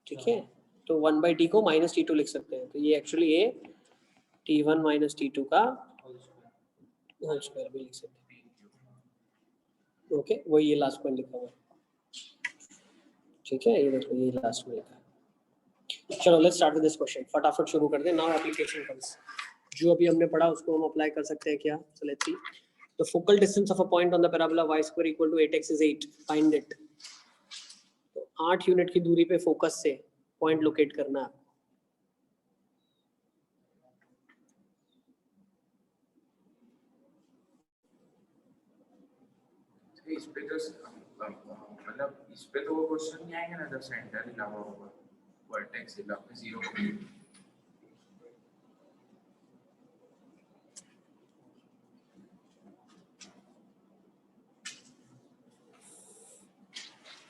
ठीक है, तो 1/t को -t2 लिख सकते हैं। तो ये एक्चुअली ये t1 - t2 का होल स्क्वायर भी लिख सकते हैं। ओके, वही ये लास्ट पॉइंट लिखा हुआ है, ठीक है, ये देखो ये लास्ट में लिखा है। चलो let's start with this question, फटाफट शुरू कर दें। नाउ एप्लीकेशन कम्स, जो अभी हमने पढ़ा उसको हम अप्लाई कर सकते हैं क्या? So let's see, the focal distance of a point on the parabola y square equal to 8x is 8, find it. तो 8 यूनिट की दूरी पे फोकस से पॉइंट लोकेट करना है। इस पे तो मतलब इस पे तो वो क्वेश्चन नहीं आएगा ना, जब सेंटर इलावा होगा, वर्टेक्स इलावा 0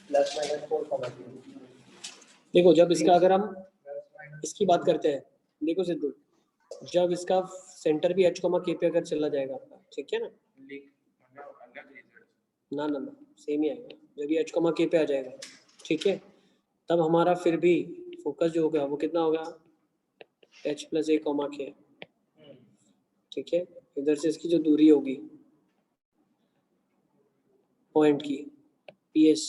+-4, देखो जब इसका अगर हम इसकी बात करते हैं, देखो सिद्धू, जब इसका सेंटर भी h, k पे अगर चला जाएगा आपका, ठीक है ना, मतलब अलग रिजल्ट। ना ना ना सेम ही आएगा। जब ये h, k पे आ जाएगा, ठीक है, तब हमारा फिर भी फोकस जो होगा वो कितना होगा? h + a, k, ठीक है। इधर से इसकी जो दूरी होगी पॉइंट की, PS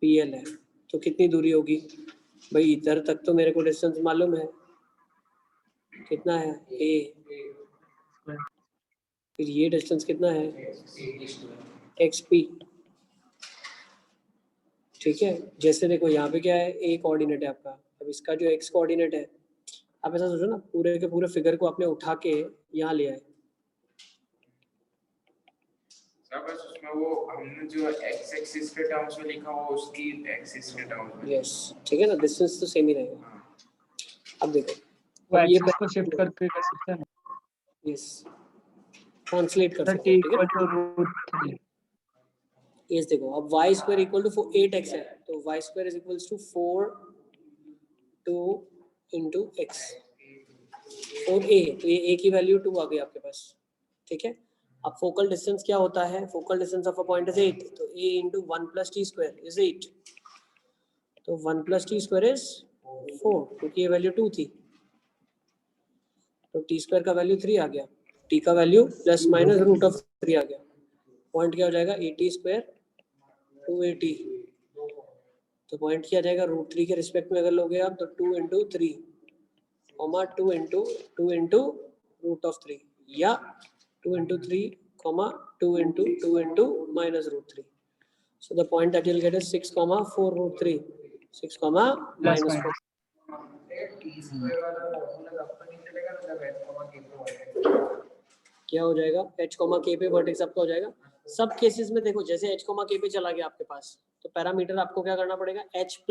PL है, तो कितनी दूरी होगी भाई? इधर तक तो मेरे को डिस्टेंस मालूम है, कितना है? a, फिर ये डिस्टेंस कितना है? xp, ठीक है। जैसे देखो यहाँ पे क्या है, a कोऑर्डिनेट है आपका, अब इसका जो x कोऑर्डिनेट है, आप ऐसा सोचो ना, पूरे के पूरे फिगर को आपने उठा के यहाँ ले आए, सब बस उसमें वो हमने जो x एक्सिस के टर्म्स में लिखा वो उसकी एक्सिस के टर्म्स में। यस, ठीक है ना, डिस्टेंस तो सेम ही रहेगा। हाँ। अब देखो, वो अब ये एक्सिस को शिफ्ट करके कर सकते हैं ना, यस ट्रांसलेट कर तो सकते t हैं, ठीक है। = √3। यस देखो, अब y square equal to 8x है, तो y square is equals to 2 into x, 4a, तो ये a की वैल्यू 2 आ गई आपके पास, ठीक है। अब फोकल डिस्टेंस क्या होता है? Focal distance of a point is 8, तो a into 1 + t square is 8, तो 1 + t स्क्वायर इज 4, क्योंकि ये वैल्यू 2 थी, तो t स्क्वायर का वैल्यू 3 आ गया, t का वैल्यू ±√3 आ गया। पॉइंट क्या हो जाएगा? 80 स्क्वायर 280, तो पॉइंट क्या जाएगा? √3 के रिस्पेक्ट में अगर लोगे आप, तो 2 into 3, 2 into √3, या 2 into 3, 2 into -√3. So the point that you'll get is 6, 4√3, 6, -4. t² वाला फॉर्मूला आपका नहीं चलेगा, मतलब h, k पे वर्टेक्स क्या हो जाएगा? h, k पे वर्टेक्स आपका हो जाएगा। सब केसेस में देखो, जैसे h, k पे चला गया आपके पास, तो पैरामीटर आपको क्या करना पड़ेगा? h +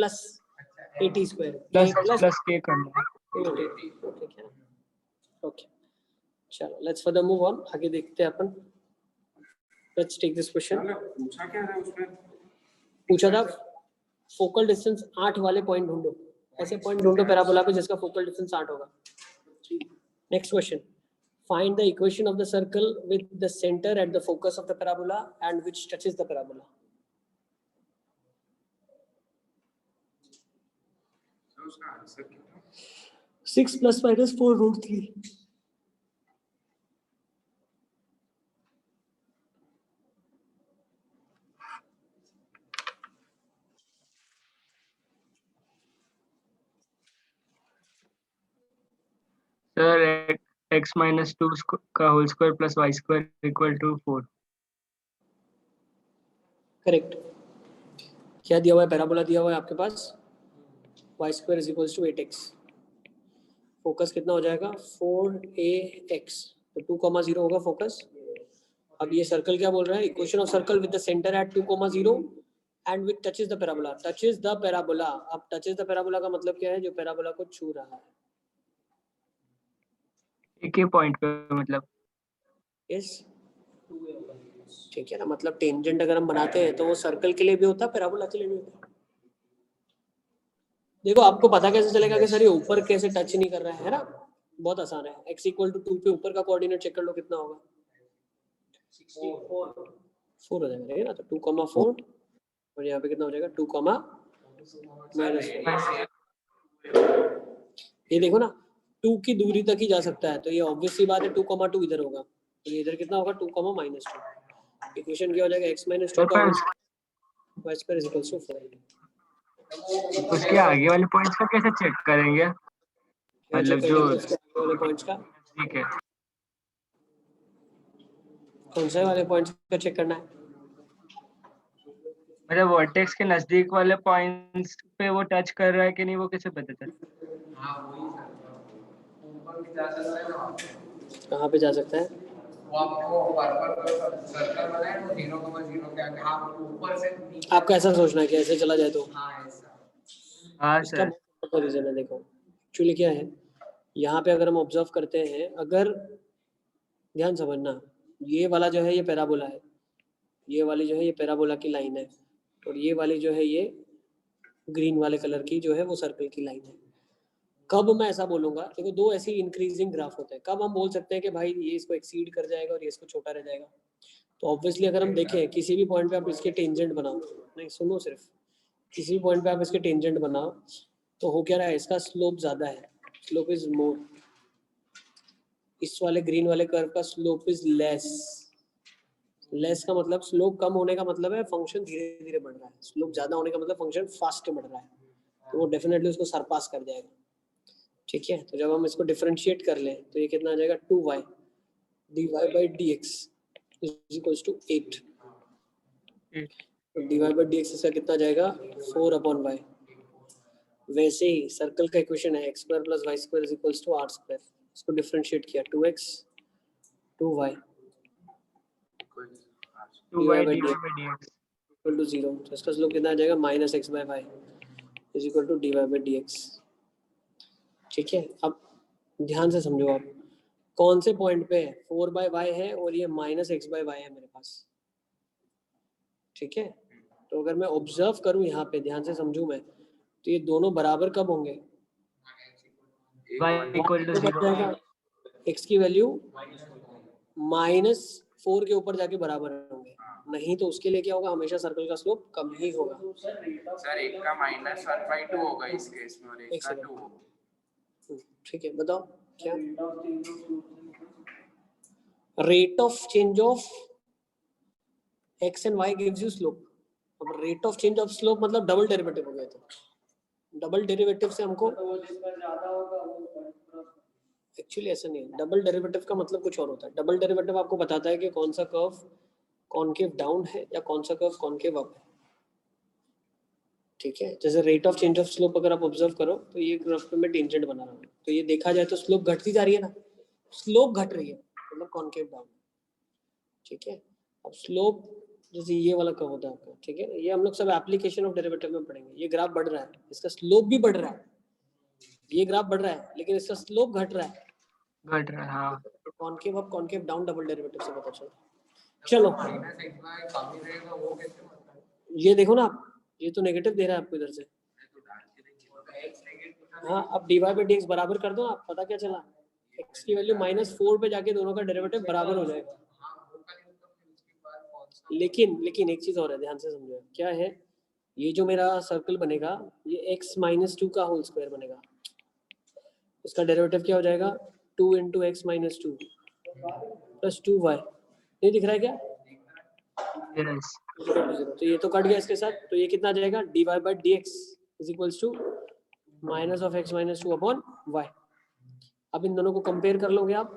80 स्क्वायर प्लस k करना है। ठीक है, ओके। चलो लेट्स फर्दर मूव ऑन, आगे देखते हैं अपन। Let's take this question. मतलब पूछा क्या था उसमें? पूछा था फोकल डिस्टेंस 8 वाले पॉइंट ढूंढो, ऐसे पॉइंट ढूंढो पैराबोला पे जिसका फोकल डिस्टेंस 8 होगा। Next question, find the equation of the circle with the centre at the focus of the parabola and which touches the parabola. तो उसका आंसर क्या था? 6 + -4√3। सर x - 2 का whole square plus y square equal to 4। Correct. क्या दिया हुआ है? Parabola दिया हुआ है आपके पास, y square is equals to 8x, focus कितना हो जाएगा? 4ax, तो 2, 0 होगा फोकस। अब ये सर्कल क्या बोल रहा है? Equation of circle with the centre at 2, 0 and with touches the parabola. Touches the parabola, अब टचेस द पैराबोला का मतलब क्या है? जो पैराबोला को छू रहा है। एक ही पॉइंट पे मतलब। यस, ठीक है ना, मतलब टेंजेंट अगर हम बनाते हैं तो वो सर्कल के लिए भी होता है, पैराबोला के लिए भी होता है। देखो आपको पता कैसे चलेगा कि सर ये ऊपर कैसे टच नहीं कर रहा है ना? बहुत आसान है, x = 2 पे ऊपर का कोऑर्डिनेट चेक कर लो कितना होगा। 64 4 हो जाएगा, ठीक है ना? तो 2,4 और यहाँ पे कितना हो जाएगा 2, ये देखो ना 2 की दूरी तक ही जा सकता है, तो ये ऑब्वियस सी बात है 2,2 इधर होगा, तो ये इधर कितना होगा 2, -2। इक्वेशन क्या हो जाएगा x - 2 का y square = 4। उसके आगे वाले पॉइंट्स का कैसे चेक करेंगे? मतलब जो वाले पॉइंट्स का ठीक है, कौन से वाले पॉइंट्स का चेक करना है? मतलब वर्टेक्स के नजदीक वाले पॉइंट्स पे वो टच कर रहा है कि नहीं, वो कैसे पता चले? ऊपर भी जा सकता है ना, कहाँ पे जा सकता है? वो आपको पर्पल सर्कल बनाए वो 0,0 के आगे, हाँ ऊपर से नीचे। आपका ऐसा सोचना है कि ऐसे चला जाए तो हाँ ऐसा। हाँ इसका सर। बहुत रीजन है। देखो एक्चुअली क्या है, यहाँ पे अगर हम ऑब्जर्व करते हैं, अगर ध्यान समझना, ये वाला जो है ये पैराबोला है, ये वाली जो है ये पैराबोला की लाइन है, और ये वाली जो है ये ग्रीन वाले कलर की जो है वो सर्कल की लाइन है। कब मैं ऐसा बोलूंगा, देखो दो ऐसी इंक्रीजिंग ग्राफ होते हैं, कब हम बोल सकते हैं कि भाई ये इसको एक्सीड कर जाएगा और ये इसको छोटा रह जाएगा? तो ऑब्वियसली अगर हम देखें किसी भी पॉइंट पे आप इसके टेंजेंट बनाओ, नहीं सुनो, सिर्फ किसी भी पॉइंट पे आप इसके टेंजेंट बनाओ तो हो क्या रहा है, इसका स्लोप ज्यादा है, स्लोप इज मोर। इस वाले ग्रीन वाले कर्व का स्लोप इज लेस। लेस का मतलब स्लोप कम होने का मतलब है फंक्शन धीरे धीरे बढ़ रहा है, स्लोप ज्यादा होने का मतलब फंक्शन फास्ट बढ़ रहा है, तो वो डेफिनेटली उसको सरपास कर जाएगा। ठीक है, तो जब हम इसको डिफरेंशिएट कर लें तो ये कितना आ जाएगा 2y dy/dx = 8। dy/dx इसका कितना जाएगा 4/y। वैसे ही सर्कल का इक्वेशन है x² + y² = r²। इसको डिफरेंशिएट किया 2x 2y 2y dy/dx dy/dx = 0, तो इसका स्लोप कितना आ जाएगा -x/y = dy/dx। ठीक है, अब ध्यान से समझो, आप कौन से पॉइंट पे है, 4/y है और ये -x/y है मेरे पास। ठीक है, तो अगर मैं ऑब्जर्व करूं यहाँ पे, ध्यान से समझूं मैं, तो ये दोनों बराबर कब होंगे? y = 0। x की वैल्यू -4 के ऊपर जाके बराबर होंगे, नहीं तो उसके लिए क्या होगा, हमेशा सर्कल का स्लोप कम ही होगा। सर एक का -1/2 होगा इस केस में और एक का 2। ठीक है, बताओ क्या rate of change of x and y gives you slope. अब rate of change of slope मतलब डबल डेरिवेटिव हो गया, तो डबल डेरिवेटिव से हमको एक्चुअली ऐसा नहीं है, डबल डेरिवेटिव का मतलब कुछ और होता है। डबल डेरिवेटिव आपको बताता है कि कौन सा कर्व कॉनकेव डाउन है या कौन सा कर्व कॉनकेव अप है। ठीक है, जैसे rate of change of slope अगर आप ऑब्जर्व करो तो ये ग्राफ पे मैं टेंजेंट बना रहा हूँ, तो ये देखा जाए तो स्लोप घटती जा रही है ना, स्लोप घट रही है मतलब कॉनकेव डाउन। ठीक है, अब स्लोप जैसे ये वाला कर्व होता है आपका, ठीक है, ये हम लोग सब एप्लीकेशन ऑफ डेरिवेटिव में पढ़ेंगे। ये ग्राफ बढ़ रहा है, इसका स्लोप भी बढ़ रहा है, ये ग्राफ बढ़ रहा है लेकिन इसका स्लोप घट रहा है। घट रहा है, हाँ। Concave up concave down double derivative से पता चलता है। चलो -x/y कम ही रहेगा, वो कैसे मतलब? ये देखो ना, ये तो नेगेटिव दे रहा है आपको इधर से। हाँ, अब dy/dx बराबर कर दो ना, पता क्या चला, x की वैल्यू -4 पे जाके दोनों का डेरिवेटिव बराबर हो जाएगा। लेकिन एक चीज और है, ध्यान से समझो क्या है, ये जो मेरा सर्कल बनेगा ये x - 2 का होल स्क्वायर बनेगा, इसका डेरिवेटिव क्या हो जाएगा 2 × x - 2 + 2y। नहीं दिख रहा है क्या? Yes. तो ये तो कट गया इसके साथ, तो ये कितना जाएगा dy/dx = -(x - 2)/y। अब इन दोनों को कंपेयर कर लोगे आप,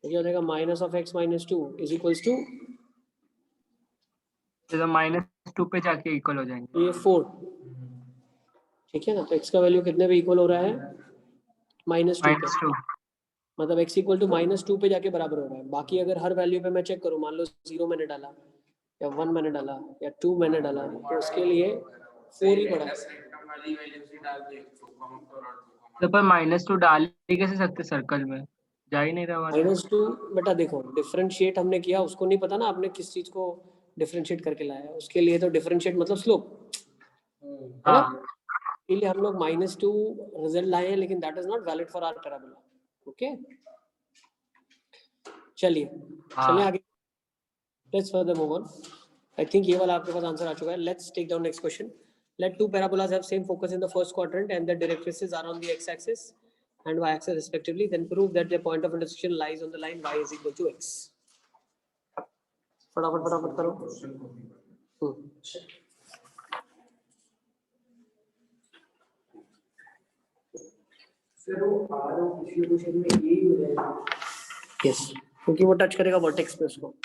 तो क्या हो जाएगा -(x - 2) = तो -2 पे जाके इक्वल हो जाएंगे। ये 4। ठीक है ना, तो x का वैल्यू कितने पे इक्वल हो रहा है -2 पे, -2। मतलब x = -2 पे जाके बराबर हो रहा है। बाकी अगर हर वैल्यू पे मैं चेक करूँ, मान लो 0 मैंने डाला या 1 मैंने डाला या 2 मैंने डाला, तो उसके लिए 4 ही पड़ा। वाली वैल्यू से डाल दे 2,4 और 2,4। तो पर -2 डाल ही कैसे सकते सर्कल में, जा ही नहीं रहा वहाँ पे। -2 बेटा देखो, डिफरेंशिएट हमने किया, उसको नहीं पता ना आपने किस चीज को डिफरेंशिएट करके लाया है, उसके लिए तो डिफरेंशिएट मतलब स्लोप है ना, हाँ। इसलिए हम लोग -2 रिजल्ट लाए हैं, लेकिन that is not valid for our parabola. Okay, चलिए हाँ। चलिए आगे, let's further move on. I think ये वाला आपके पास आंसर आ चुका है। Let's take down next question. Let two parabolas have same focus in the first quadrant and their directrices are on the x-axis and y-axis respectively. Then prove that their point of intersection lies on the line y is equal to x. फटाफट फटाफट करो। फिर वो are और पिछले question में यही हो जाएगा। Yes, क्योंकि वो टच करेगा वर्टेक्स पे उसको।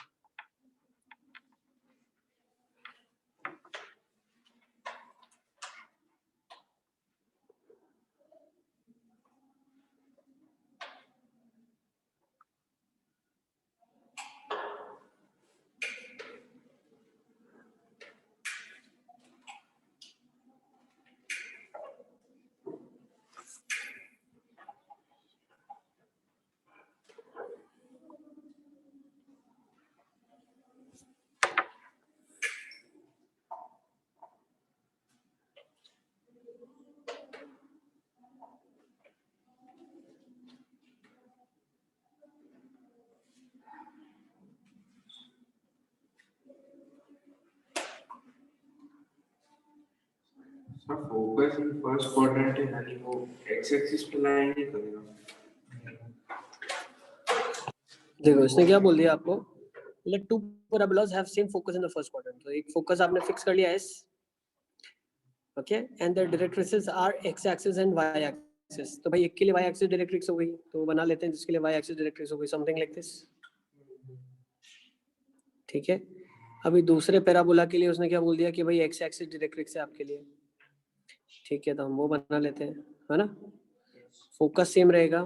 Sir focus in first quadrant है यानी वो एक्स एक्सिस पे लाइन नहीं करेगा। देखो इसने क्या बोल दिया आपको, let two parabolas have same focus in the first quadrant। तो एक फोकस आपने फिक्स कर लिया s, okay, and their directrices are x axis and y axis। तो भाई एक के लिए y axis डायरेक्ट्रिक्स हो गई, तो बना लेते हैं जिसके लिए y axis डायरेक्ट्रिक्स हो गई, समथिंग लाइक दिस। ठीक है, अभी दूसरे पैराबोला के लिए उसने क्या बोल दिया कि भाई x axis डायरेक्ट्रिक्स है आपके लिए। ठीक है, तो हम वो बना लेते हैं, है ना, फोकस सेम रहेगा।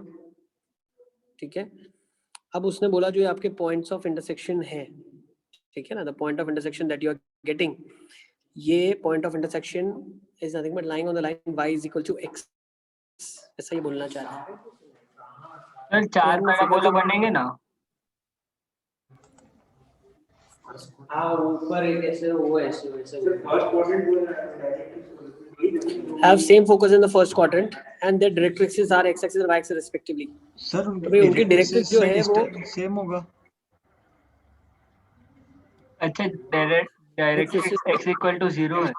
ठीक है, अब उसने बोला जो आपके पॉइंट्स ऑफ इंटरसेक्शन है, ठीक है ना, the point of intersection that you are getting, ये point of intersection is nothing but lying on the line y is equal to x, ऐसा ही बोलना चाह रहा है। सर चार पैराबोला बनेंगे ना? हाँ ऊपर एक ऐसे वो ऐसे वैसे। फर्स्ट क्वाड्रेंट बोल रहा है directly have same focus in the first quadrant and their directrices are x axis and y axis respectively। Sir तो भाई उनकी डायरेक्ट्रिक्स जो है वो सेम होगा। अच्छा, डायरेक्ट्रिक्स x इक्वल टू 0 है।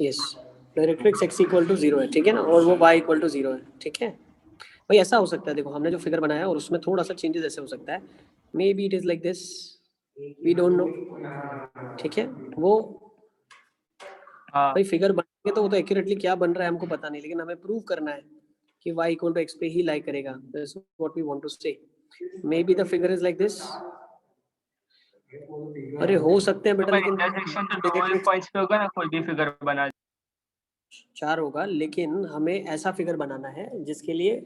Yes, directrix x equal to 0 है, ठीक है ना, और वो y इक्वल टू 0 है। ठीक है भाई, ऐसा हो सकता है, देखो हमने जो फिगर बनाया और उसमें थोड़ा सा चेंजेस ऐसे हो सकता है, maybe it is like this, we don't know. ठीक है, वो हाँ भाई फिगर बनाएंगे तो वो तो एक्यूरेटली क्या बन रहा है हमको पता नहीं, लेकिन हमें प्रूव करना है कि y इक्वल टू x पे ही लाई करेगा। That's what we want to say. Maybe the figure is like this. अरे हो सकते हैं तो बेटा, भाई लेकिन इंटरसेक्शन तो दो ही पॉइंट्स पे होगा ना, कोई भी फिगर बना। 4 होगा, लेकिन हमें ऐसा फिगर बनाना है जिसके लिए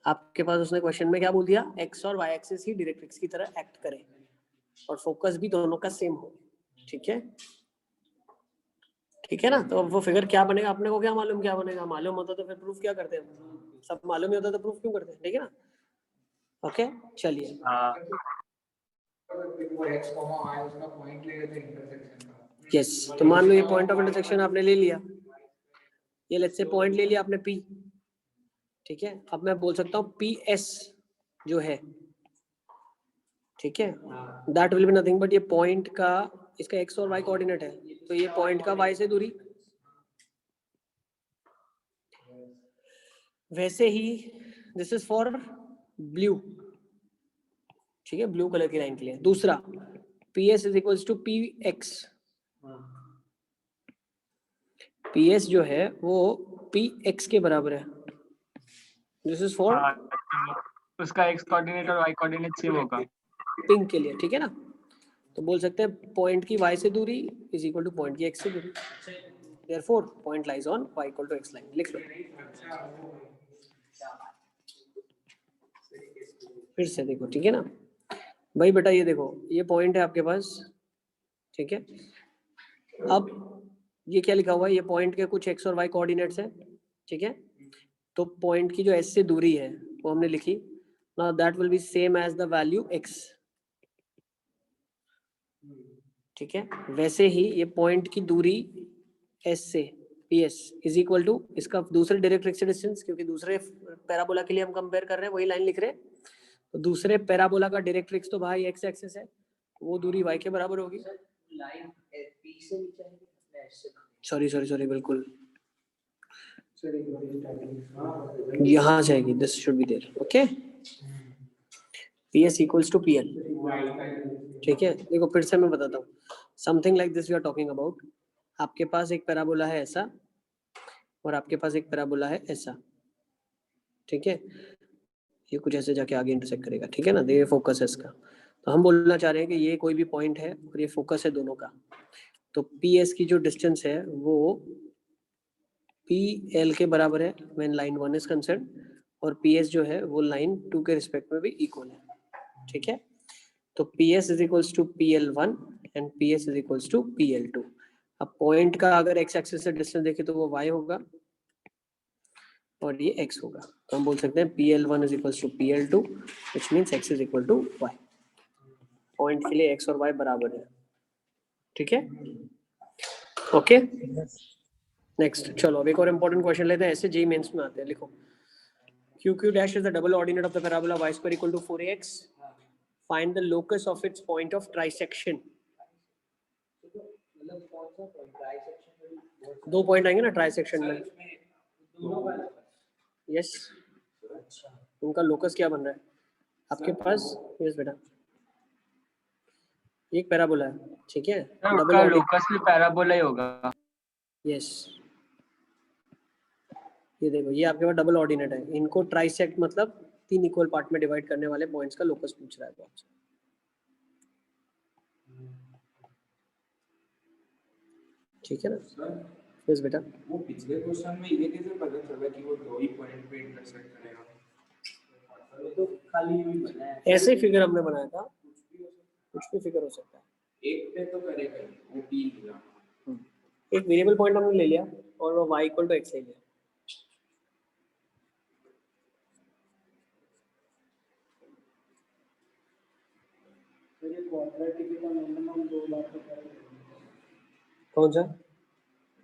आपके पास उसने क्वेश्चन में क्या बोल दिया, x और y एक्सिस ही डायरेक्ट्रिक्स की तरह एक्ट करे और फोकस भी दोनों का सेम हो। ठीक है, ठीक है ना, तो वो फिगर क्या बनेगा अपने को क्या मालूम, क्या बनेगा, मालूम होता तो फिर प्रूफ क्या करते हैं, सब मालूम ही होता तो प्रूफ क्यों करते हैं। ठीक है ना, ओके चलिए। हाँ वो x y उसका पॉइंट ले लेते हैं इंटरसेक्शन का। यस, तो मान लो ये पॉइंट ऑफ इंटरसेक्शन आपने ले लिया, ये लेट्स से पॉइंट ले लिया आपने P। ठीक है, अब मैं बोल सकता हूँ PS जो है, ठीक है, that will be nothing but ये पॉइंट का, इसका x और y कोऑर्डिनेट है, तो ये पॉइंट का y से दूरी। वैसे ही दिस इज फॉर ब्लू, ठीक है, ब्लू कलर की लाइन के लिए। दूसरा PS is equals to PX, PS जो है वो PX के बराबर है। दिस इज फॉर हाँ, तो उसका x कोऑर्डिनेट और y कोऑर्डिनेट सेम होगा। पिंक के लिए। ठीक है ना, तो बोल सकते हैं पॉइंट की y से दूरी इज इक्वल टू पॉइंट की x से दूरी, therefore point lies on y equal to x line. लिख लो फिर से, देखो ठीक है ना भाई बेटा, ये देखो ये पॉइंट है आपके पास। ठीक है, अब ये क्या लिखा हुआ है, ये पॉइंट के कुछ x और y कोऑर्डिनेट्स हैं। ठीक है, तो पॉइंट की जो s से दूरी है वो हमने लिखी, now that will be same as the value x। ठीक है, वैसे ही ये पॉइंट की दूरी s से PS इज इक्वल टू इसका दूसरे डायरेक्ट्रिक्स से डिस्टेंस, क्योंकि दूसरे पैराबोला के लिए हम कंपेयर कर रहे हैं, वही लाइन लिख रहे हैं, तो दूसरे पैराबोला का डायरेक्ट्रिक्स तो भाई एक्स एक्सिस है, वो दूरी y के बराबर होगी। लाइन बी से नीचे आएगी, अपने एच से सॉरी बिल्कुल यहाँ जाएगी, this should be there. Okay, PS equals to PL। ठीक है, देखो फिर से मैं बताता हूँ, something like this we are talking about. आपके पास एक पैराबोला है ऐसा और आपके पास एक पैराबोला है ऐसा। ठीक है, ये कुछ ऐसे जाके आगे इंटरसेक्ट करेगा। ठीक है ना, ये फोकस है इसका। तो हम बोलना चाह रहे हैं कि ये कोई भी पॉइंट है और ये फोकस है दोनों का। तो PS की जो डिस्टेंस है वो PL के बराबर है व्हेन लाइन 1 इज कंसर्न, और PS जो है वो लाइन 2 के रिस्पेक्ट में भी इक्वल है। ठीक है, तो PS is equals to PL1 and PS is equals to PL2। अब पॉइंट का अगर एक्स एक्सिस से डिस्टेंस देखें तो वो y होगा और ये x होगा। तो हम बोल सकते हैं PL1 is equals to PL2 which means x is equal to y। Point के लिए x और y बराबर है। ठीक है, ओके। नेक्स्ट चलो अब एक और इंपॉर्टेंट क्वेश्चन लेते हैं, ऐसे जेईई मेंस में आते हैं। लिखो QQ dash is the double ordinate of the parabola y square equal to 4ax. Find the locus of its point of trisection. मतलब कौन सा पॉइंट ट्राइसेक्शन में? दो पॉइंट आएंगे ना ट्राइसेक्शन में। यस, उनका लोकस क्या बन रहा है आपके पास? यस बेटा, एक पैराबोला है। ठीक है, डबल उसका लोकस भी पैराबोला ही होगा। यस, ये देखो ये आपके पास डबल ऑर्डिनेट है, इनको ट्राइसेक्ट मतलब 3 इक्वल पार्ट में डिवाइड करने वाले पॉइंट्स का लोकस पूछ रहा है तो आपसे। ठीक है ना, यस बेटा। वो पिछले क्वेश्चन में ये कैसे पता चला कि वो दो ही पॉइंट पे इंटरसेक्ट करेगा? वो तो खाली यूं ही बना है। ऐसे ही फिगर हमने बनाया था, कुछ भी फिगर हो सकता है। एक पे तो करेगा ही, वो P मिला। एक वेरिएबल पॉइंट हमने ले लिया और वो y इक्वल टू x ले लिया। कौन सा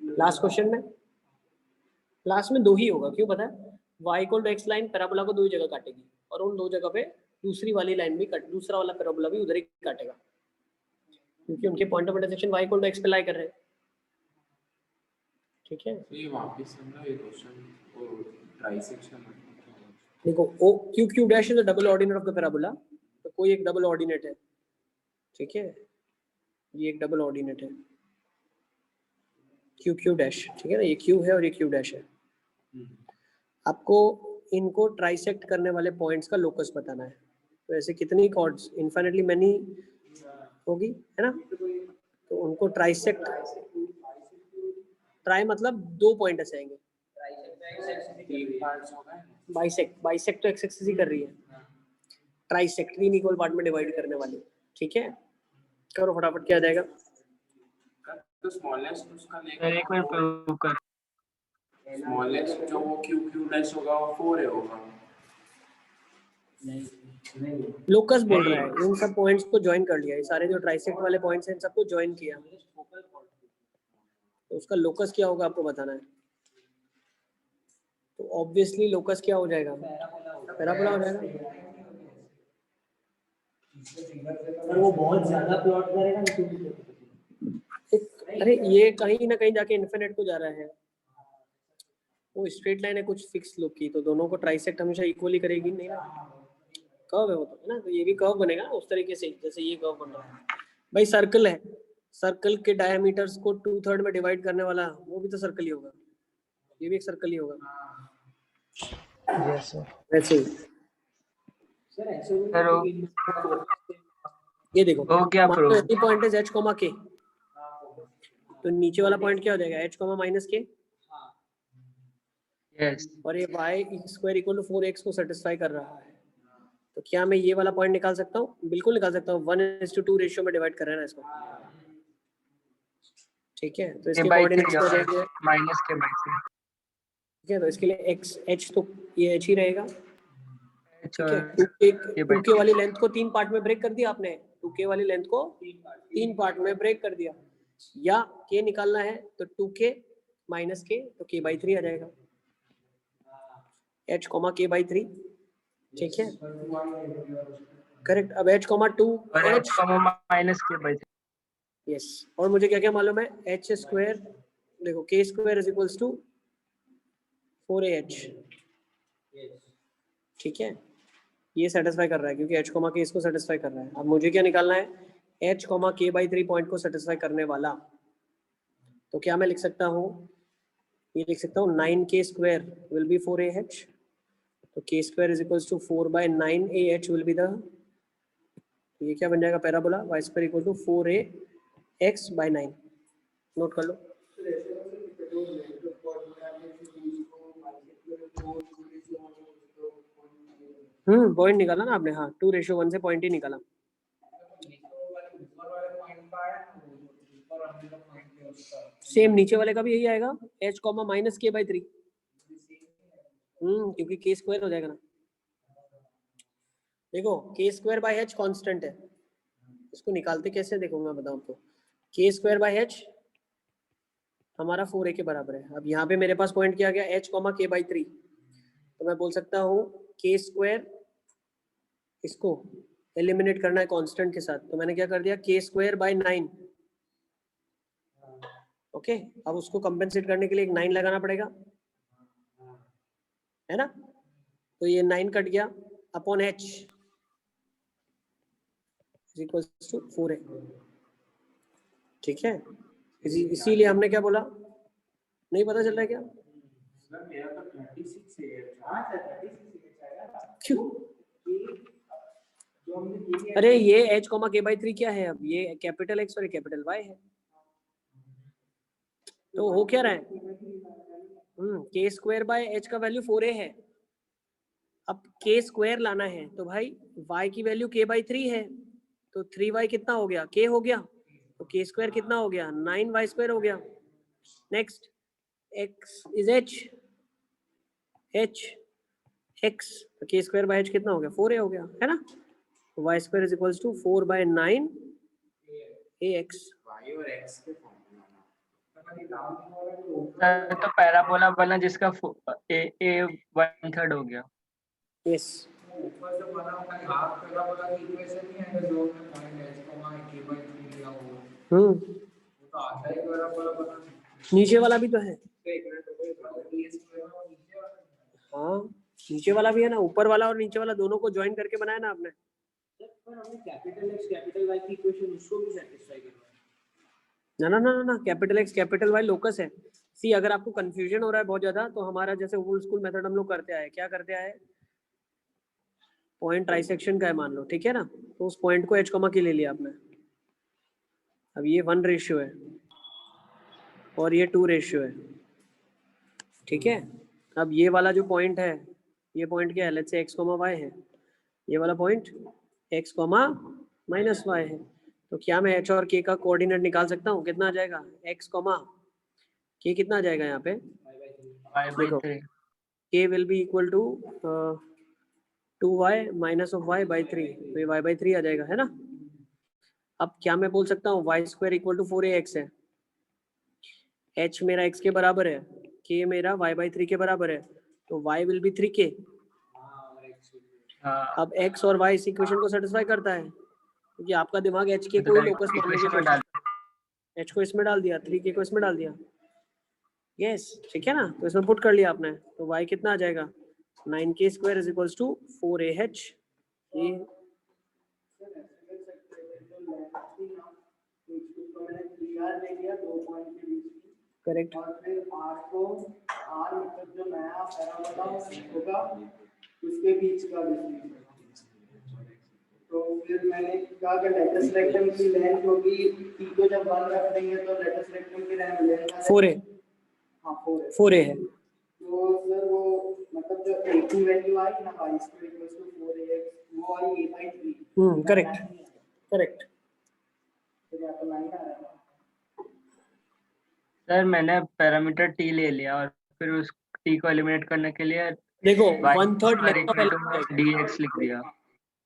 लास्ट क्वेश्चन में? लास्ट में दो ही होगा, क्यों पता है? y equal to x line parabola को दो ही जगह काटेगी और उन दो जगह पे दूसरी वाली लाइन भी काट, दूसरा वाला पैराबोला भी उधर ही काटेगा, क्योंकि उनके point of intersection y equal to x पे लाई कर रहे हैं। ठीक है, तो ये वापस समझो ये क्वेश्चन वो ट्राइसेक्शन देखो ओ QQ dash is the double ordinate of the parabola. तो कोई एक डबल ऑर्डिनेट है। ठीक है, ये एक डबल ऑर्डिनेट है QQ डैश। ठीक है ना, ये Q है और ये Q डैश है। आपको इनको ट्राइसेक्ट करने वाले पॉइंट्स का लोकस बताना है। तो ऐसे कितनी कॉर्ड्स, इनफाइनाइटली मैनी होगी, है ना? तो उनको ट्राइसेक्ट, ट्राई मतलब दो पॉइंट ऐसे आएंगे। बाइसेक्ट, बाइसेक्ट तो एक्स एक्सिस ही कर रही है, ट्राइसेक्ट 3 इक्वल पार्ट में डिवाइड करने वाली। ठीक है, करो फटाफट, क्या आ जाएगा? तो स्मॉलेस्ट उसका सर लेकर एक मिनट प्रूव कर। स्मॉलेस्ट जो वो QQ डैश होगा वो 4 होगा। लोकस बोल रहा है, इन सब पॉइंट्स को ज्वाइन कर लिया, ये सारे जो ट्राइसेक्ट वाले पॉइंट्स हैं इन सबको ज्वाइन किया, तो उसका लोकस क्या होगा आपको बताना है। तो ऑब्वियसली लोकस क्या हो जाएगा? पैराबोला हो जाएगा। वो बहुत ज्यादा प्लॉट करेगा अरे ये कहीं ना कहीं जाके इन्फिनिट को जा रहा है, वो स्ट्रेट लाइन है कुछ फिक्स लुक की, तो दोनों को ट्राइसेक्ट हमेशा इक्वली करेगी नहीं ना, कर्व है वो तो, है ना? तो ये भी कर्व बनेगा उस तरीके से जैसे ये कर्व बन रहा है। भाई सर्कल है, सर्कल के डायमीटर्स को 2/3 में डिवाइड करने वाला वो भी तो सर्कल ही होगा, ये भी एक सर्कल ही होगा। Yes sir. वैसे ही सर ऐसे ये देखो, वो क्या prove? Any point is h, k, तो नीचे वाला पॉइंट क्या हो जाएगा? h, -k, यस और ये y square equal to 4x को सेटिस्फाई कर रहा है। तो क्या मैं ये वाला पॉइंट निकाल सकता हूँ? बिल्कुल निकाल सकता हूँ, 1:2 रेशियो में डिवाइड कर रहे हैं ना इसको। ठीक है, तो इसके कोऑर्डिनेट्स हो जाएंगे माइनस के बाई से। ठीक है, तो इसके लिए x h, तो ये h ही रहेगा। ठीक है, ये 2k वाली लेंथ को 3 पार्ट में ब्रेक कर दिया आपने, 2k वाली लेंथ को 3 पार्ट में ब्रेक कर दिया, या k निकालना है तो 2k - k, तो k/3 आ जाएगा, h, k/3। ठीक है, करेक्ट। अब h कॉमा 2 और h minus k by yes, और मुझे क्या क्या मालूम है, h स्क्वायर, देखो k square is equals to 4ah, ठीक है, ये सेटिस्फाई कर रहा है क्योंकि h कॉमा k इसको सेटिस्फाई कर रहा है। अब मुझे क्या निकालना है, h comma k by 3 point को सेटिस्फाई करने वाला, तो क्या मैं लिख सकता हूँ, ये लिख सकता हूँ 9k square will be 4ah, तो k square is equals to 4 by 9ah will be the, ये क्या बन जाएगा, parabola y square equal to 4ax by 9, note कर लो। पॉइंट निकाला ना आपने, हाँ 2:1 से पॉइंट ही निकाला। सेम नीचे वाले का भी यही आएगा, h comma minus k by 3, क्योंकि k स्क्वायर हो जाएगा ना। देखो k square by h constant है, इसको निकालते कैसे देखो मैं बताऊं आपको। k स्क्वायर बाई h हमारा 4a के बराबर है। अब यहाँ पे मेरे पास पॉइंट क्या आ गया, h कॉमा k बाई 3, तो मैं बोल सकता हूँ k स्क्वायर, इसको एलिमिनेट करना है कांस्टेंट के साथ, तो मैंने क्या कर दिया, k स्क्वायर बाई 9, ओके। अब उसको कंपेंसेट करने के लिए एक 9 लगाना पड़ेगा, है ना, तो ये 9 कट गया upon h equals to 4a, ठीक है। इसीलिए हमने क्या बोला, नहीं पता चल रहा है क्या, क्यों, अरे ये h कॉमा k बाई 3 क्या है, अब ये कैपिटल x और ये कैपिटल y है, तो हो क्या रहा है, k स्क्वायर बाय h का वैल्यू 4a है, अब k स्क्वायर लाना है, तो भाई y की वैल्यू k बाई 3 है, तो 3y कितना हो गया, k हो गया, तो k स्क्वायर कितना हो गया, 9y स्क्वायर हो गया। नेक्स्ट x इज x, तो k स्क्वायर बाय h कितना हो गया, 4a हो गया, है ना, y square is equals to 4 by 9 ax। y और x के फॉर्मूला तो पैराबोला बना जिसका a 1/3 हो गया। यस, ऊपर से बना हुआ हाफ पैराबोला की इक्वेशन नहीं है जो में point h comma k by 3 दिया हुआ है, वो तो आधा ही पैराबोला बना, नीचे वाला भी तो है, हाँ नीचे वाला भी है ना, ऊपर वाला और नीचे वाला दोनों को ज्वाइन करके बनाया ना आपने। पर हमने कैपिटल x कैपिटल y की इक्वेशन उसको भी सेटिस्फाई करना है। ना, capital x capital y locus है। सी अगर आपको कंफ्यूजन हो रहा है बहुत ज्यादा, तो हमारा जैसे ओल्ड स्कूल मेथड हम लोग करते आए, क्या करते आए, पॉइंट ट्राइसेक्शन का है मान लो, ठीक है ना, तो उस पॉइंट को h कॉमा के ले लिया आपने, अब ये 1 रेशियो है और ये 2 रेशियो है, ठीक है। अब ये वाला जो पॉइंट है, ये पॉइंट क्या है, let's say x comma y है, ये वाला point x comma minus y है, तो क्या मैं h और k का कोऑर्डिनेट निकाल सकता हूँ, कितना आ जाएगा, x कॉमा k कितना आ जाएगा यहाँ पे, देखो k will be equal to 2y minus of y by 3, तो ये y बाई 3 आ जाएगा, है ना। अब क्या मैं बोल सकता हूँ, y square equal to 4ax है, h मेरा x के बराबर है, k मेरा y बाई 3 के बराबर है, तो y विल बी 3k। अब x और y इस इक्वेशन को सेटिस्फाई करता है, क्योंकि आपका दिमाग h के को ही लोकस मानने की कोशिश, h को इसमें डाल दिया, 3k को इसमें डाल दिया, यस ठीक है ना, तो इसमें पुट कर लिया आपने, तो y कितना आ जाएगा, 9k square is equals to 4ah, ये करेक्ट, और फिर r को r मतलब जो नया पैराबोला होगा उसके बीच का डिस्टेंस, तो फिर मैंने कहा कि लेटस रेक्टम की लेंथ होगी t को जब 1 रख देंगे तो लेटस रेक्टम की लेंथ 4a, हाँ 4a है, तो सर वो मतलब जो a की वैल्यू आई ना y square equals to 4ax वो आई a बाई 3, करेक्ट। तो या तो 9 आ रहा है। सर मैंने पैरामीटर t ले लिया और फिर उस t को एलिमिनेट करने के लिए देखो y 1/3 length of equal to LR, dx लिख दिया।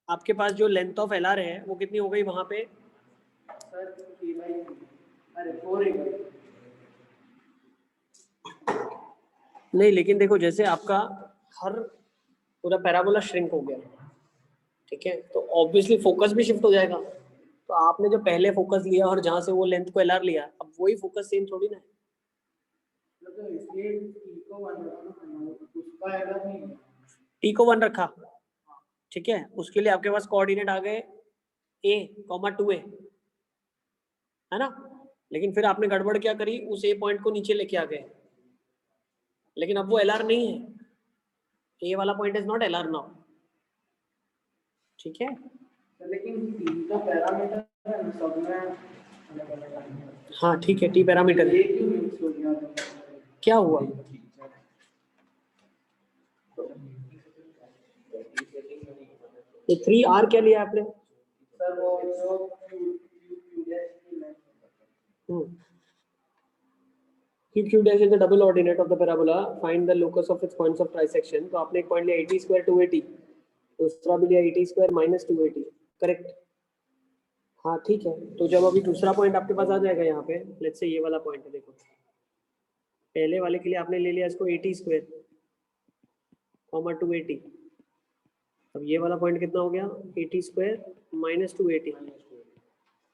आपके पास जो लेंथ ऑफ LR है वो कितनी हो गई वहां पे, सर a बाई 3, अरे 4a बाई 3, नहीं लेकिन देखो जैसे आपका हर पूरा पैराबोला श्रिंक हो गया, ठीक है। तो ऑब्वियसली फोकस भी शिफ्ट हो जाएगा। तो आपने जो पहले फोकस लिया और जहां से वो लेंथ को एलआर लिया, अब वही फोकस सेम थोड़ी ना है। मतलब इसलिए टी को 1 रखा ना, उसका एरर नहीं है। टी को 1 रखा, ठीक है। उसके लिए आपके पास कोऑर्डिनेट आ गए a, 2a, है ना। लेकिन फिर आपने गड़बड़ क्या करी, उस ए पॉइंट को नीचे लेके आ गए, लेकिन अब वो एलआर नहीं है, ए वाला point is not LR now, ठीक है। लेकिन टी का पैरामीटर है सब में अलग-अलग है। हाँ ठीक है, टी पैरामीटर है। ये क्यों मिक्स हो गया? क्या हुआ? ये 3R क्या लिया आपने? सर वो जो क्यू डैश की length Q dash is the double ordinate of the parabola. Find the locus of its points of trisection. तो आपने एक पॉइंट लिया 80 स्क्वायर 280, दूसरा भी लिया 80 स्क्वायर माइनस 280, करेक्ट। हाँ ठीक है, तो जब अभी दूसरा पॉइंट आपके पास आ जाएगा यहाँ पे, लेट्स से ये वाला पॉइंट है, देखो पहले वाले के लिए आपने ले लिया इसको 80 स्क्वायर कॉमा 280, अब ये वाला पॉइंट कितना हो गया 80 स्क्वायर माइनस 280।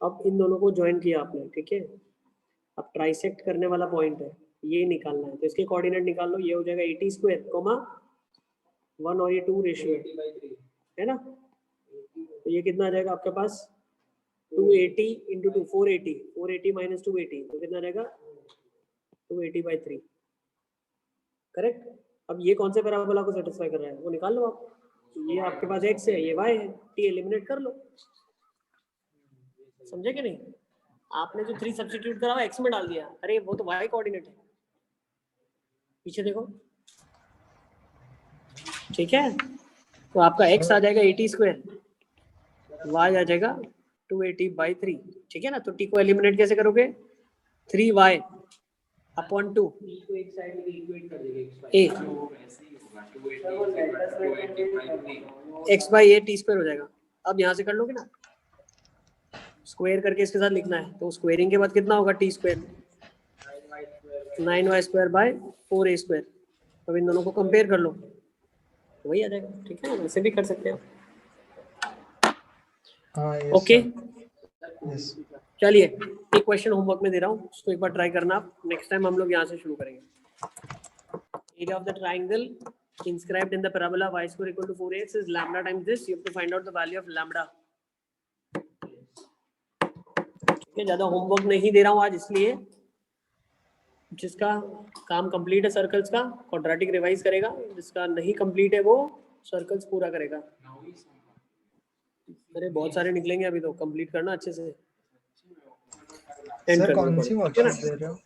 अब इन दोनों को ज्वाइन किया आपने, ठीक है। अब ट्राइसेक्ट करने वाला पॉइंट है, ये निकालना है, तो इसके कोऑर्डिनेट निकाल लो। ये हो जाएगा 80 स्क्वायर कॉमा 1 और ये 2 रेशियो है ना। तो ये कितना आ जाएगा आपके पास 280 इंटू 2 480, 480 माइनस 280, तो कितना आ जाएगा 280/3, करेक्ट। अब ये कौन से पैराबोला को सेटिस्फाई कर रहा है वो निकाल लो आप। ये आपके पास x है, ये y है, t एलिमिनेट कर लो, समझे कि नहीं। आपने जो 3 सब्स्टिट्यूट करा x में डाल दिया, अरे वो तो y कोऑर्डिनेट है, पीछे देखो, ठीक है। तो आपका x आ जाएगा 80 स्क्वायर, y आ जाएगा 280/3, ठीक है ना। तो t को एलिमिनेट कैसे करोगे, 3y अपॉन 2 को एक साइड में इक्वेट कर देंगे a तो ऐसे ही होगा 280 x/a t स्क्वायर हो जाएगा। अब यहाँ से कर लोगे ना, स्क्वायर करके इसके साथ लिखना है, तो स्क्वायरिंग के बाद कितना होगा t square 9y square by 4a square. अब इन दोनों को कंपेयर कर लो, तो वही आ जाएगा, ठीक है। वैसे भी कर सकते हो, ओके। चलिए एक क्वेश्चन होमवर्क में दे रहा हूँ, उसको एक बार ट्राई करना आप। नेक्स्ट टाइम हम लोग यहाँ से शुरू करेंगे। Area of the triangle inscribed in the parabola y square equal to 4x is lambda times this. You have to find out the value of lambda. ठीक है, ज्यादा होमवर्क नहीं दे रहा हूँ आज, इसलिए जिसका काम कंप्लीट है सर्कल्स का क्वाड्रेटिक रिवाइज करेगा, जिसका नहीं कंप्लीट है वो सर्कल्स पूरा करेगा। अरे बहुत सारे निकलेंगे अभी, तो कंप्लीट करना अच्छे से। सर कौन सी वर्कशीट दे रहे हो?